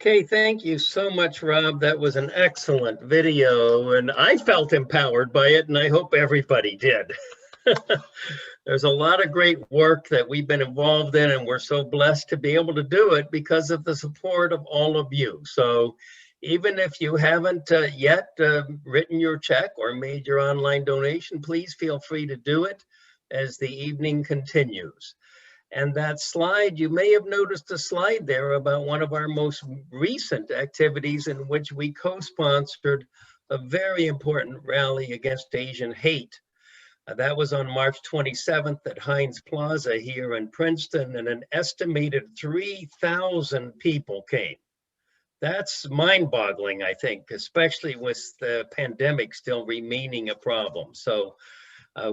Okay, thank you so much, Rob. That was an excellent video, and I felt empowered by it, and I hope everybody did. There's a lot of great work that we've been involved in, and we're so blessed to be able to do it because of the support of all of you. So even if you haven't yet written your check or made your online donation, please feel free to do it as the evening continues. And that slide, you may have noticed a slide there about one of our most recent activities in which we co-sponsored a very important rally against Asian hate. That was on March 27th at Heinz Plaza here in Princeton, and an estimated 3,000 people came. That's mind-boggling, I think, especially with the pandemic still remaining a problem. So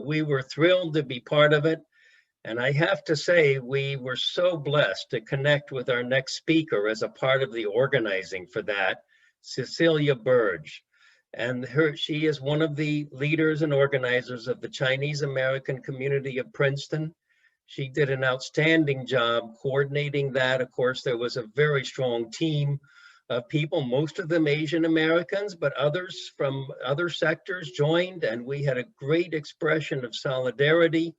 we were thrilled to be part of it. And I have to say, we were so blessed to connect with our next speaker as a part of the organizing for that, Cecilia Birge. And she is one of the leaders and organizers of the Chinese American community of Princeton. She did an outstanding job coordinating that. Of course, there was a very strong team of people, most of them Asian Americans, but others from other sectors joined, and we had a great expression of solidarity.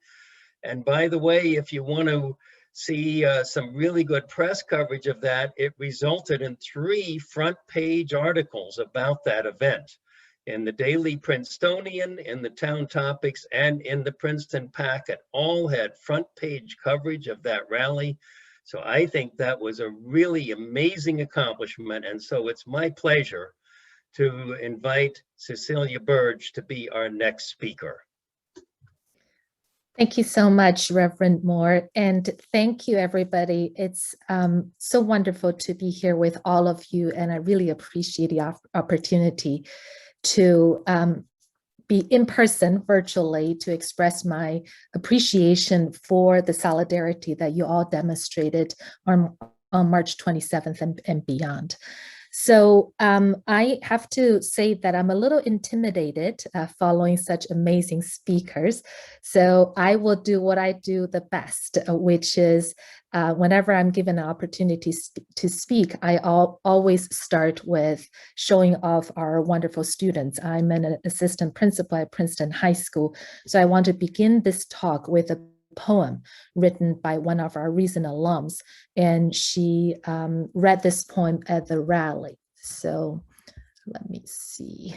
And by the way, if you want to see some really good press coverage of that, it resulted in 3 front page articles about that event in the Daily Princetonian, in the Town Topics, and in the Princeton Packet. All had front page coverage of that rally. So I think that was a really amazing accomplishment. And so it's my pleasure to invite Cecilia Birge to be our next speaker. Thank you so much, Reverend Moore, and thank you, everybody. It's so wonderful to be here with all of you, and I really appreciate the opportunity to be in person virtually to express my appreciation for the solidarity that you all demonstrated on March 27th and beyond. So I have to say that I'm a little intimidated following such amazing speakers. So I will do what I do the best, which is whenever I'm given an opportunity to speak, I always start with showing off our wonderful students. I'm an assistant principal at Princeton High School. So I want to begin this talk with a poem written by one of our recent alums, and she read this poem at the rally. So let me see.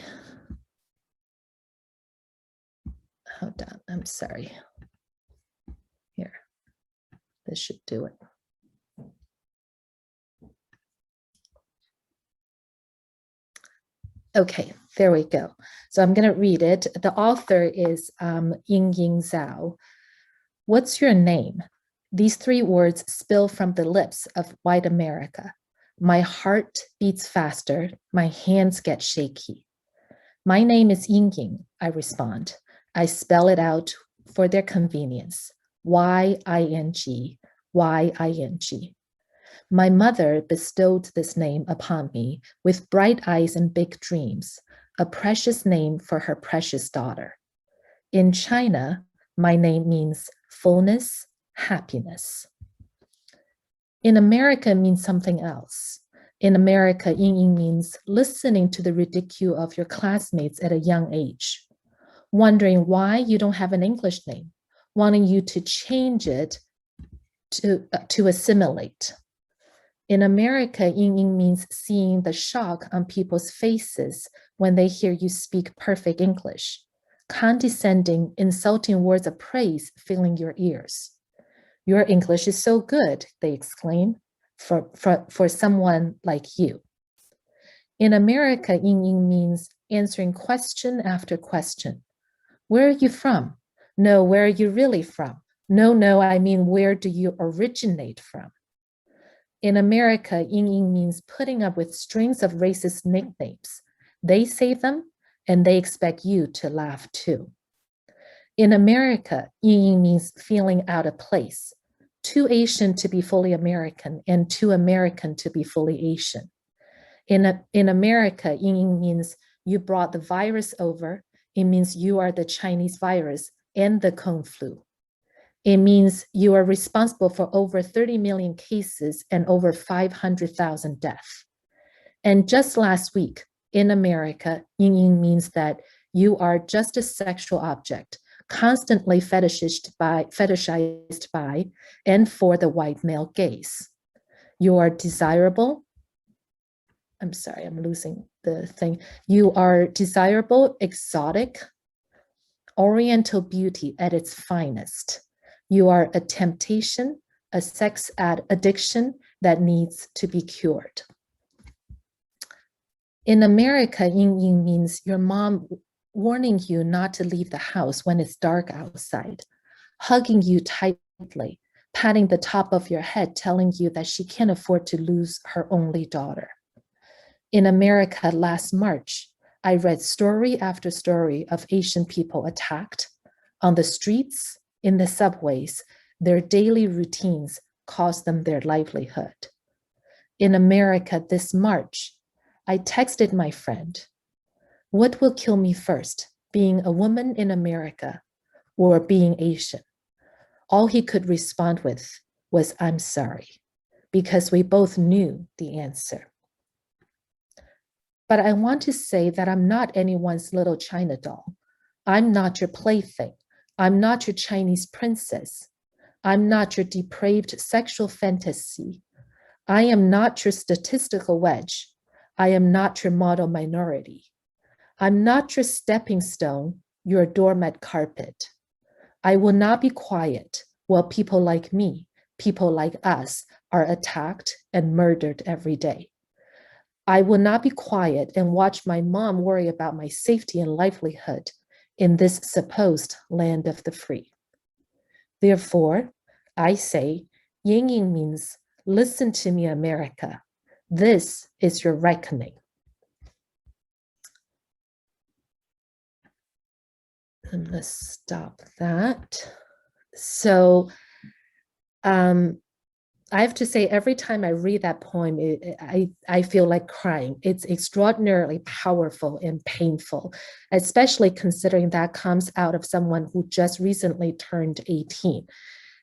Hold on, I'm sorry. Here, this should do it. Okay, there we go. So I'm going to read it. The author is Ying Zhao. What's your name? These three words spill from the lips of white America. My heart beats faster. My hands get shaky. My name is Ying, I respond. I spell it out for their convenience. Y-I-N-G, Y-I-N-G. My mother bestowed this name upon me with bright eyes and big dreams, a precious name for her precious daughter. In China, my name means fullness, happiness. In America means something else. In America, Ying means listening to the ridicule of your classmates at a young age, wondering why you don't have an English name, wanting you to change it to assimilate. In America, Ying means seeing the shock on people's faces when they hear you speak perfect English, condescending, insulting words of praise filling your ears. Your English is so good, they exclaim, for someone like you. In America, Ying means answering question after question. Where are you from? No, where are you really from? No, I mean, where do you originate from? In America, Ying means putting up with strings of racist nicknames. They say them, and they expect you to laugh too. In America, Ying means feeling out of place, too Asian to be fully American and too American to be fully Asian. In America, Ying means you brought the virus over. It means you are the Chinese virus and the Kung flu. It means you are responsible for over 30 million cases and over 500,000 deaths. And just last week in America, Ying means that you are just a sexual object, constantly fetishized by and for the white male gaze. You are desirable. I'm sorry, I'm losing the thing. You are desirable, exotic, oriental beauty at its finest. You are a temptation, a sex addiction that needs to be cured. In America, Ying means your mom warning you not to leave the house when it's dark outside, hugging you tightly, patting the top of your head, telling you that she can't afford to lose her only daughter. In America last March, I read story after story of Asian people attacked on the streets, in the subways. Their daily routines cost them their livelihood. In America this March, I texted my friend, what will kill me first, being a woman in America or being Asian? All he could respond with was, I'm sorry, because we both knew the answer. But I want to say that I'm not anyone's little China doll. I'm not your plaything. I'm not your Chinese princess. I'm not your depraved sexual fantasy. I am not your statistical wedge. I am not your model minority. I'm not your stepping stone, your doormat carpet. I will not be quiet while people like me, people like us, are attacked and murdered every day. I will not be quiet and watch my mom worry about my safety and livelihood in this supposed land of the free. Therefore, I say, Ying means, listen to me, America. This is your reckoning. And let's stop that. So I have to say, every time I read that poem, I feel like crying. It's extraordinarily powerful and painful, especially considering that comes out of someone who just recently turned 18.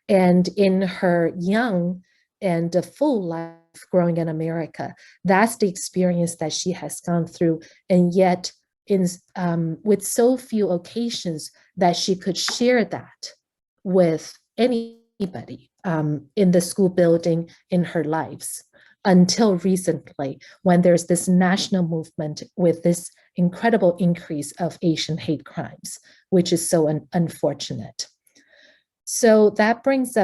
And in her young and full life growing in America, that's the experience that she has gone through. And yet, with so few occasions that she could share that with anybody in the school building in her lives, until recently, when there's this national movement with this incredible increase of Asian hate crimes, which is so unfortunate. So that brings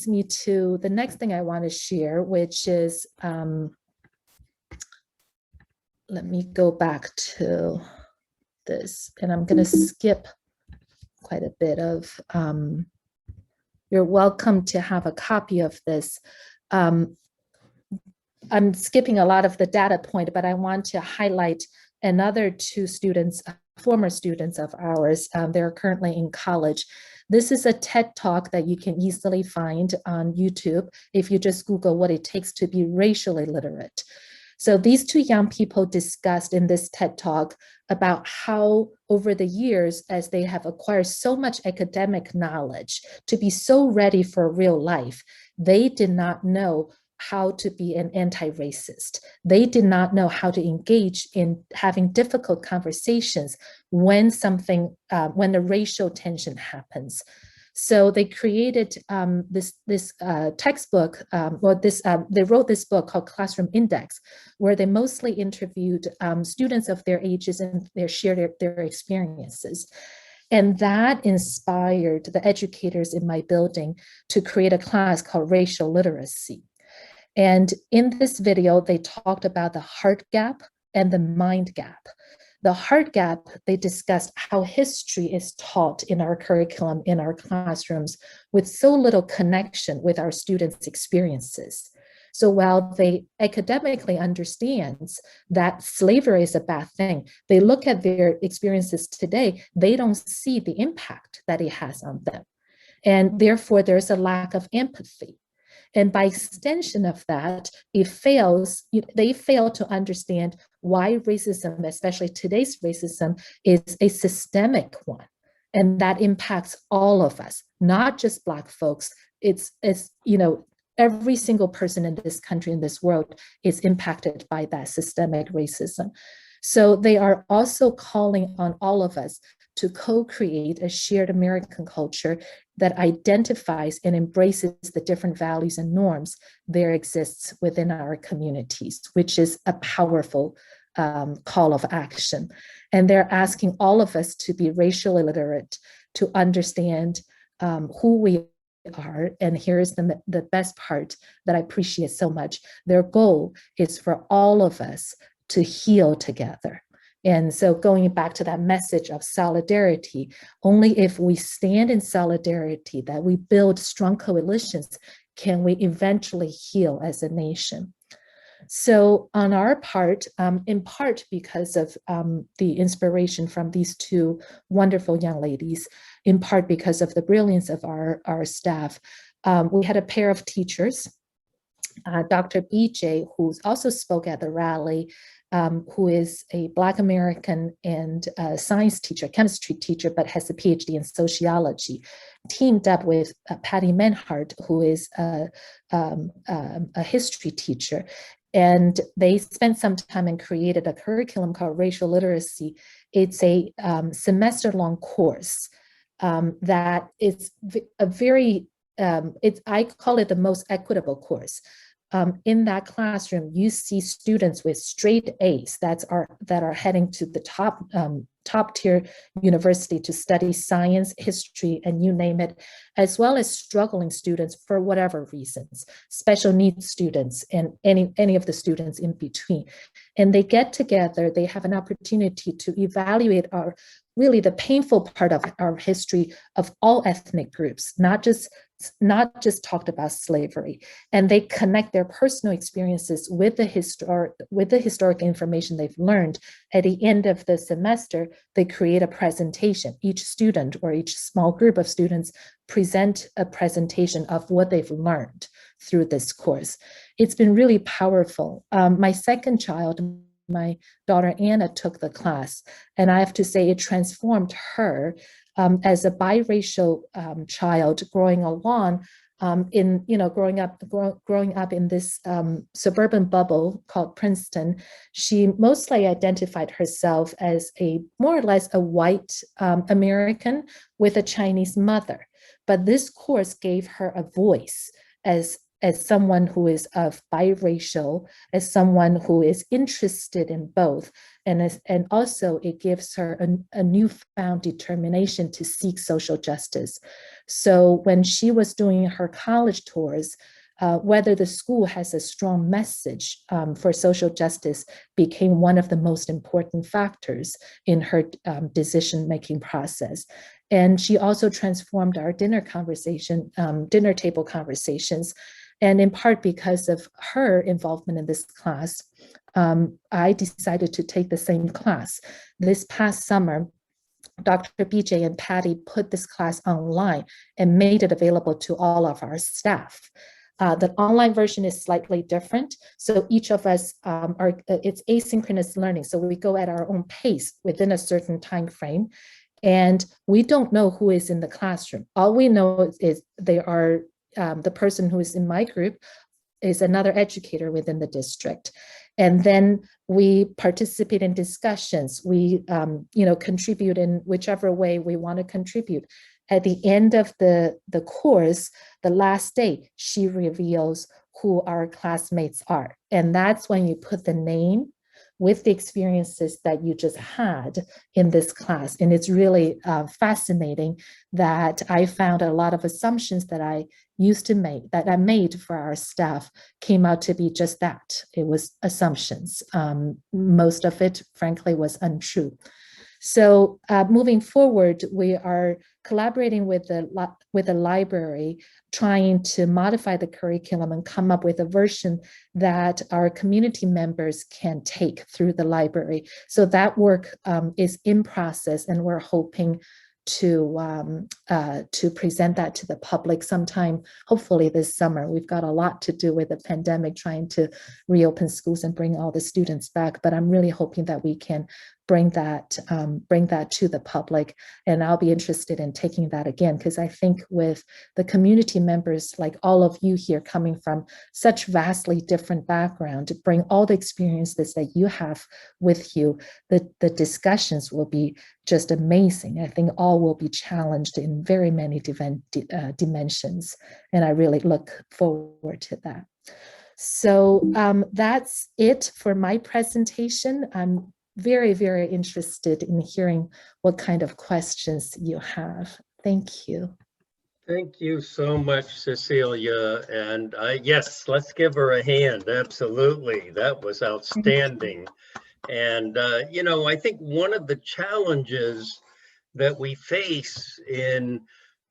me to the next thing I want to share, which is, let me go back to this, and I'm going to skip quite a bit of, you're welcome to have a copy of this. I'm skipping a lot of the data point, but I want to highlight another two students, former students of ours. They're currently in college. This is a TED Talk that you can easily find on YouTube if you just Google what it takes to be racially literate. So these two young people discussed in this TED Talk about how over the years, as they have acquired so much academic knowledge to be so ready for real life, they did not know how to be an anti-racist. They did not know how to engage in having difficult conversations when when the racial tension happens. So they created this textbook, they wrote this book called Classroom Index, where they mostly interviewed students of their ages and they shared their experiences. And that inspired the educators in my building to create a class called Racial Literacy. And in this video, they talked about the heart gap and the mind gap. The heart gap, they discussed how history is taught in our curriculum, in our classrooms, with so little connection with our students' experiences. So while they academically understands that slavery is a bad thing, they look at their experiences today, they don't see the impact that it has on them. And therefore, there's a lack of empathy. And by extension of that, they fail to understand why racism, especially today's racism, is a systemic one. And that impacts all of us, not just Black folks. It's every single person in this country, in this world, is impacted by that systemic racism. So they are also calling on all of us to co-create a shared American culture that identifies and embraces the different values and norms there exists within our communities, which is a powerful call of action. And they're asking all of us to be racially literate, to understand who we are. And here's the best part that I appreciate so much. Their goal is for all of us to heal together. And so going back to that message of solidarity, only if we stand in solidarity, that we build strong coalitions, can we eventually heal as a nation. So on our part, in part because of the inspiration from these two wonderful young ladies, in part because of the brilliance of our staff, we had a pair of teachers, Dr. BJ, who also spoke at the rally, who is a Black American and science teacher, chemistry teacher, but has a PhD in sociology, teamed up with Patty Menhart, who is a history teacher. And they spent some time and created a curriculum called Racial Literacy. It's a semester-long course that is a very, I call it the most equitable course. In that classroom, you see students with straight A's that are heading to the top tier university to study science, history, and you name it, as well as struggling students for whatever reasons, special needs students, and any of the students in between. And they get together, they have an opportunity to evaluate really the painful part of our history of all ethnic groups, not just talked about slavery, and they connect their personal experiences with the historic information they've learned. At the end of the semester, they create a presentation. Each student or each small group of students present a presentation of what they've learned through this course. It's been really powerful. My second child, my daughter Anna, took the class, and I have to say it transformed her as a biracial child growing along growing up in this suburban bubble called Princeton. She mostly identified herself as more or less a white American with a Chinese mother. But this course gave her a voice as someone who is of biracial, as someone who is interested in both, and also it gives her a newfound determination to seek social justice. So when she was doing her college tours, whether the school has a strong message for social justice became one of the most important factors in her decision-making process. And she also transformed our dinner table conversations. And in part because of her involvement in this class, I decided to take the same class. This past summer, Dr. BJ and Patty put this class online and made it available to all of our staff. The online version is slightly different. So each of us it's asynchronous learning. So we go at our own pace within a certain time frame. And we don't know who is in the classroom. All we know is they are the person who is in my group is another educator within the district. And then we participate in discussions. We contribute in whichever way we want to contribute. At the end of the course, the last day, she reveals who our classmates are. And that's when you put the name with the experiences that you just had in this class. And it's really fascinating that I found a lot of assumptions that I used to make, that I made for our staff, came out to be just that. It was assumptions. Most of it, frankly, was untrue. So moving forward, we are collaborating with the library, trying to modify the curriculum and come up with a version that our community members can take through the library. So that work is in process, and we're hoping to present that to the public sometime, hopefully this summer. We've got a lot to do with the pandemic, trying to reopen schools and bring all the students back, but I'm really hoping that we can bring that to the public. And I'll be interested in taking that again, because I think with the community members like all of you here coming from such vastly different background, to bring all the experiences that you have with you, the discussions will be just amazing. I think all will be challenged in very many dimensions. And I really look forward to that. So that's it for my presentation. I'm very, very interested in hearing what kind of questions you have. Thank you. Thank you so much, Cecilia. And yes, let's give her a hand. Absolutely. That was outstanding. And, I think one of the challenges that we face in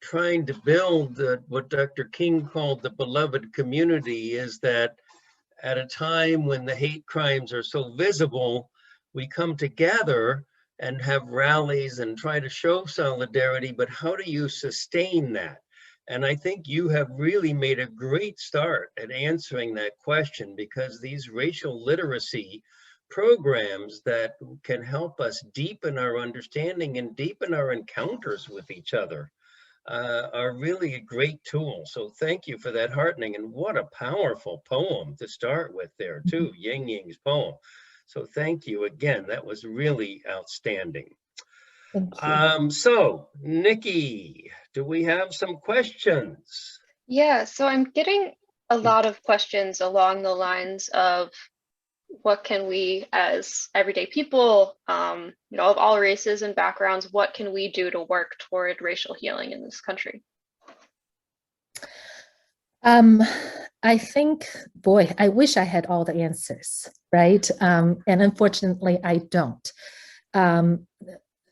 trying to build what Dr. King called the beloved community is that at a time when the hate crimes are so visible, we come together and have rallies and try to show solidarity, but how do you sustain that? And I think you have really made a great start at answering that question, because these racial literacy programs that can help us deepen our understanding and deepen our encounters with each other are really a great tool. So thank you for that heartening. And what a powerful poem to start with there too, Ying Ying's poem. So thank you again. That was really outstanding. Thank you. So Nikki, do we have some questions? Yeah, so I'm getting a lot of questions along the lines of what can we as everyday people, of all races and backgrounds, what can we do to work toward racial healing in this country? I think, boy, I wish I had all the answers, right? And unfortunately, I don't.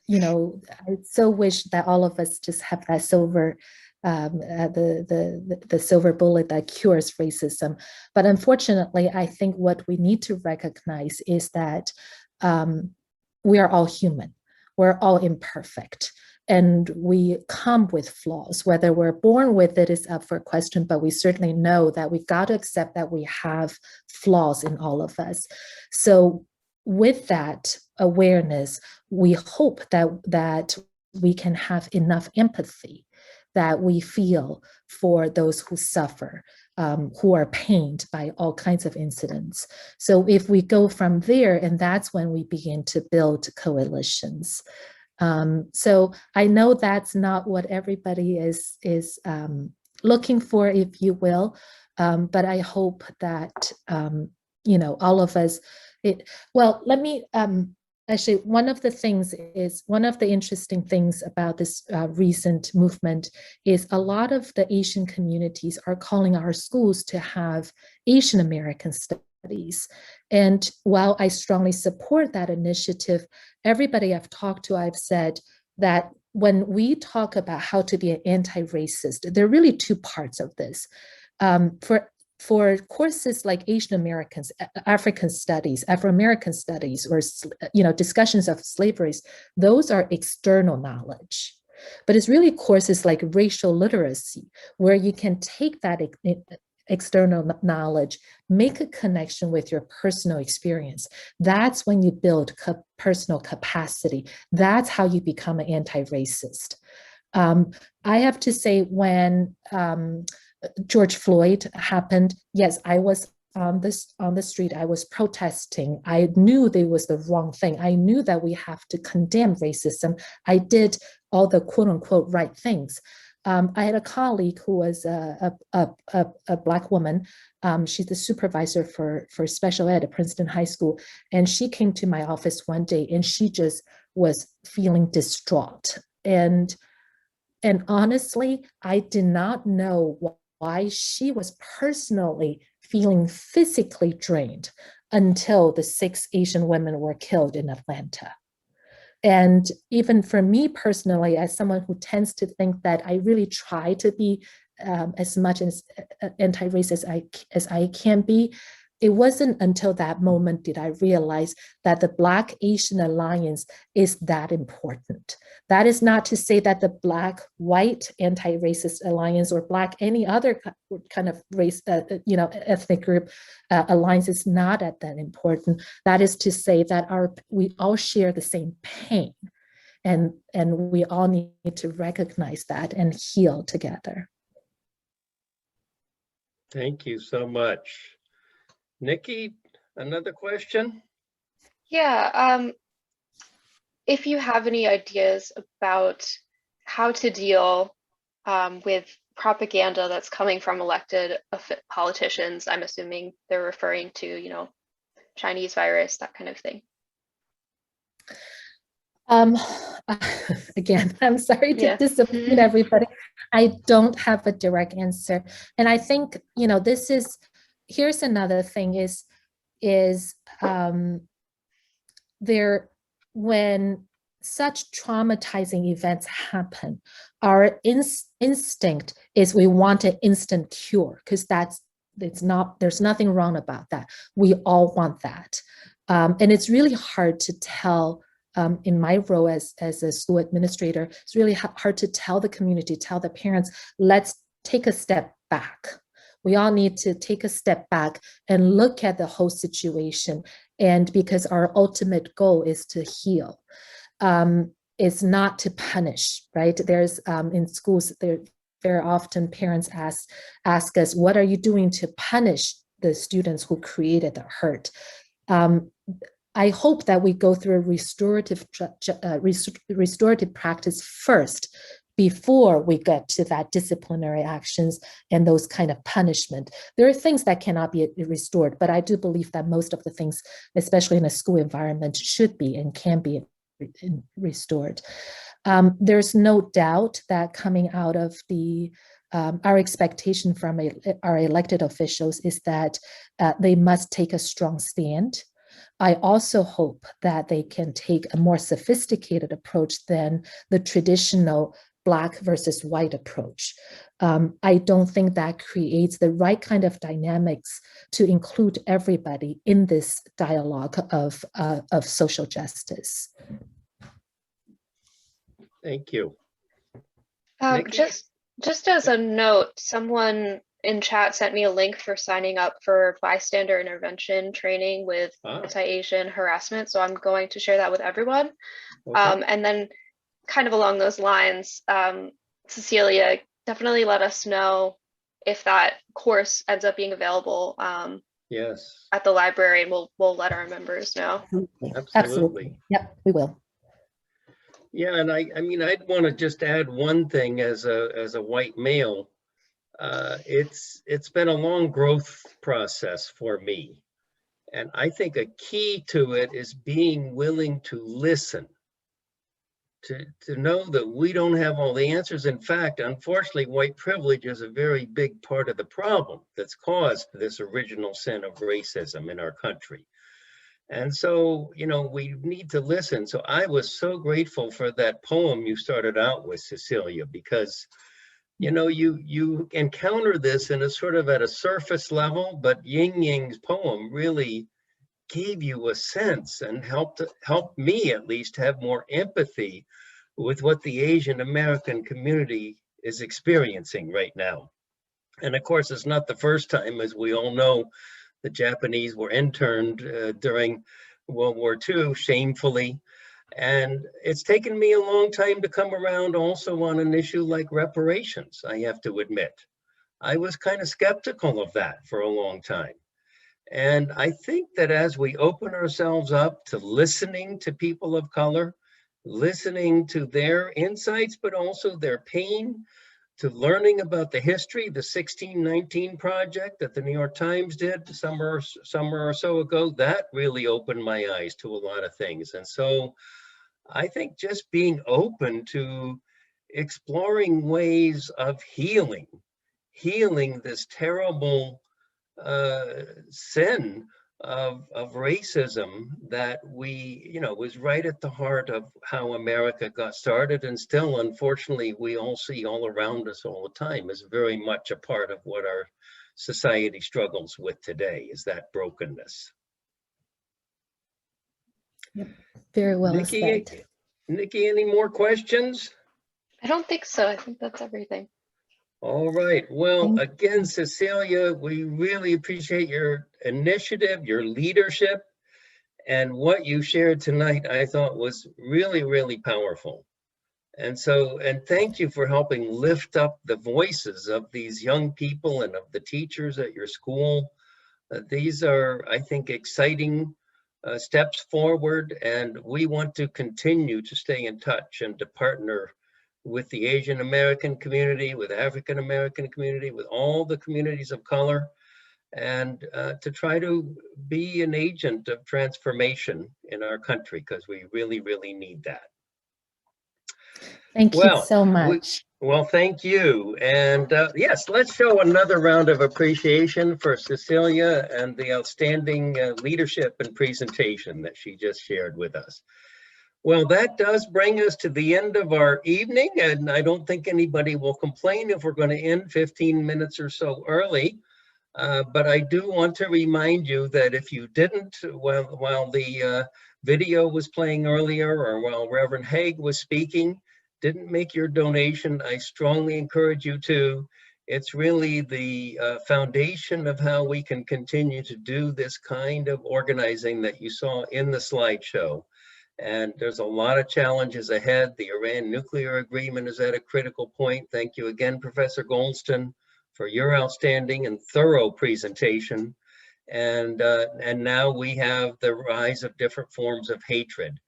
I so wish that all of us just have that silver, the silver bullet that cures racism. But unfortunately, I think what we need to recognize is that we are all human. We're all imperfect. And we come with flaws. Whether we're born with it is up for question, but we certainly know that we've got to accept that we have flaws in all of us. So with that awareness, we hope that we can have enough empathy, that we feel for those who suffer, who are pained by all kinds of incidents. So if we go from there, and that's when we begin to build coalitions. So I know that's not what everybody is looking for, if you will, but I hope that, all of us, let me, actually, one of the interesting things about this recent movement is a lot of the Asian communities are calling our schools to have Asian American studies. And while I strongly support that initiative, everybody I've talked to, I've said that when we talk about how to be an anti-racist, there are really two parts of this. For courses like Asian Americans, African studies, Afro-American studies, or discussions of slaveries, those are external knowledge. But it's really courses like racial literacy, where you can take that external knowledge, make a connection with your personal experience. That's when you build personal capacity. That's how you become an anti-racist. I have to say, when George Floyd happened, yes, I was on the street. I was protesting. I knew there was the wrong thing. I knew that we have to condemn racism. I did all the quote unquote right things. I had a colleague who was a Black woman. She's the supervisor for special ed at Princeton High School. And she came to my office one day and she just was feeling distraught. And honestly, I did not know why she was personally feeling physically drained until the 6 Asian women were killed in Atlanta. And even for me personally, as someone who tends to think that I really try to be as much as anti-racist as I can be, it wasn't until that moment did I realize that the Black-Asian alliance is that important. That is not to say that the Black-White anti-racist alliance or Black any other kind of race, ethnic group alliance is not that important. That is to say that we all share the same pain, and we all need to recognize that and heal together. Thank you so much. Nikki, another question? Yeah, if you have any ideas about how to deal with propaganda that's coming from elected politicians, I'm assuming they're referring to, Chinese virus, that kind of thing. Again, I'm sorry to disappoint everybody. I don't have a direct answer. And I think, here's another thing is when such traumatizing events happen, our instinct is we want an instant cure, because there's nothing wrong about that. We all want that. And it's really hard to tell, in my role as a school administrator, it's really hard to tell the community, tell the parents, let's take a step back. We all need to take a step back and look at the whole situation. And because our ultimate goal is to heal, it's not to punish, right? There's in schools, very often parents ask us, what are you doing to punish the students who created the hurt? I hope that we go through a restorative practice first, before we get to that disciplinary actions and those kind of punishment. There are things that cannot be restored, but I do believe that most of the things, especially in a school environment, should be and can be restored. There's no doubt that coming out of our expectation from our elected officials is that they must take a strong stand. I also hope that they can take a more sophisticated approach than the traditional Black versus white approach. I don't think that creates the right kind of dynamics to include everybody in this dialogue of social justice. Thank you. Nikki? Just as a note, someone in chat sent me a link for signing up for bystander intervention training with anti-Asian harassment. So I'm going to share that with everyone. Okay. And then kind of along those lines, Cecilia, definitely let us know if that course ends up being available Yes, at the library, and we'll let our members know. absolutely. Yep, we will. Yeah, and I mean, I'd want to just add one thing as a white male. It's been a long growth process for me. And I think a key to it is being willing to listen, to know that we don't have all the answers. In fact, unfortunately, white privilege is a very big part of the problem that's caused this original sin of racism in our country. And so, you know, we need to listen. So I was so grateful for that poem you started out with, Cecilia, because, you know, you encounter this in a sort of at a surface level, but Ying Ying's poem really gave you a sense and helped me at least have more empathy with what the Asian American community is experiencing right now. And of course, it's not the first time, as we all know, the Japanese were interned during World War II, shamefully. And it's taken me a long time to come around also on an issue like reparations, I have to admit. I was kind of skeptical of that for a long time. And I think that as we open ourselves up to listening to people of color, listening to their insights, but also their pain, to learning about the history, the 1619 project that the New York Times did summer or so ago, that really opened my eyes to a lot of things. And so I think just being open to exploring ways of healing this terrible sin of racism that we, you know, was right at the heart of how America got started, and still, unfortunately, we all see all around us all the time is very much a part of what our society struggles with today, is that brokenness. Yep. Very well said. Nikki, any more questions? I don't think so. I think that's everything. All right. Well, again, Cecilia, we really appreciate your initiative, your leadership, and what you shared tonight, I thought was really, really powerful. And so, and thank you for helping lift up the voices of these young people and of the teachers at your school. These are, I think, exciting steps forward, and we want to continue to stay in touch and to partner with the Asian American community, with African American community, with all the communities of color, and to try to be an agent of transformation in our country, because we really, really need that. Thank you so much. Well, thank you. And yes, let's show another round of appreciation for Cecilia and the outstanding leadership and presentation that she just shared with us. Well, that does bring us to the end of our evening, and I don't think anybody will complain if we're going to end 15 minutes or so early. But I do want to remind you that if you didn't, while the video was playing earlier, or while Reverend Haig was speaking, didn't make your donation, I strongly encourage you to. It's really the foundation of how we can continue to do this kind of organizing that you saw in the slideshow. And there's a lot of challenges ahead. The Iran nuclear agreement is at a critical point. Thank you again, Professor Goldston, for your outstanding and thorough presentation. And now we have the rise of different forms of hatred.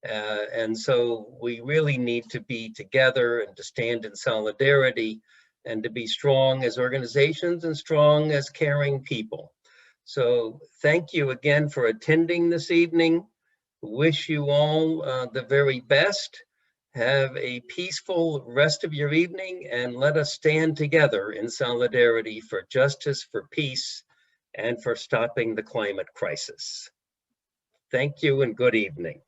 And so we really need to be together and to stand in solidarity and to be strong as organizations and strong as caring people. So thank you again for attending this evening. Wish you all the very best. Have a peaceful rest of your evening, and let us stand together in solidarity for justice, for peace, and for stopping the climate crisis. Thank you and good evening.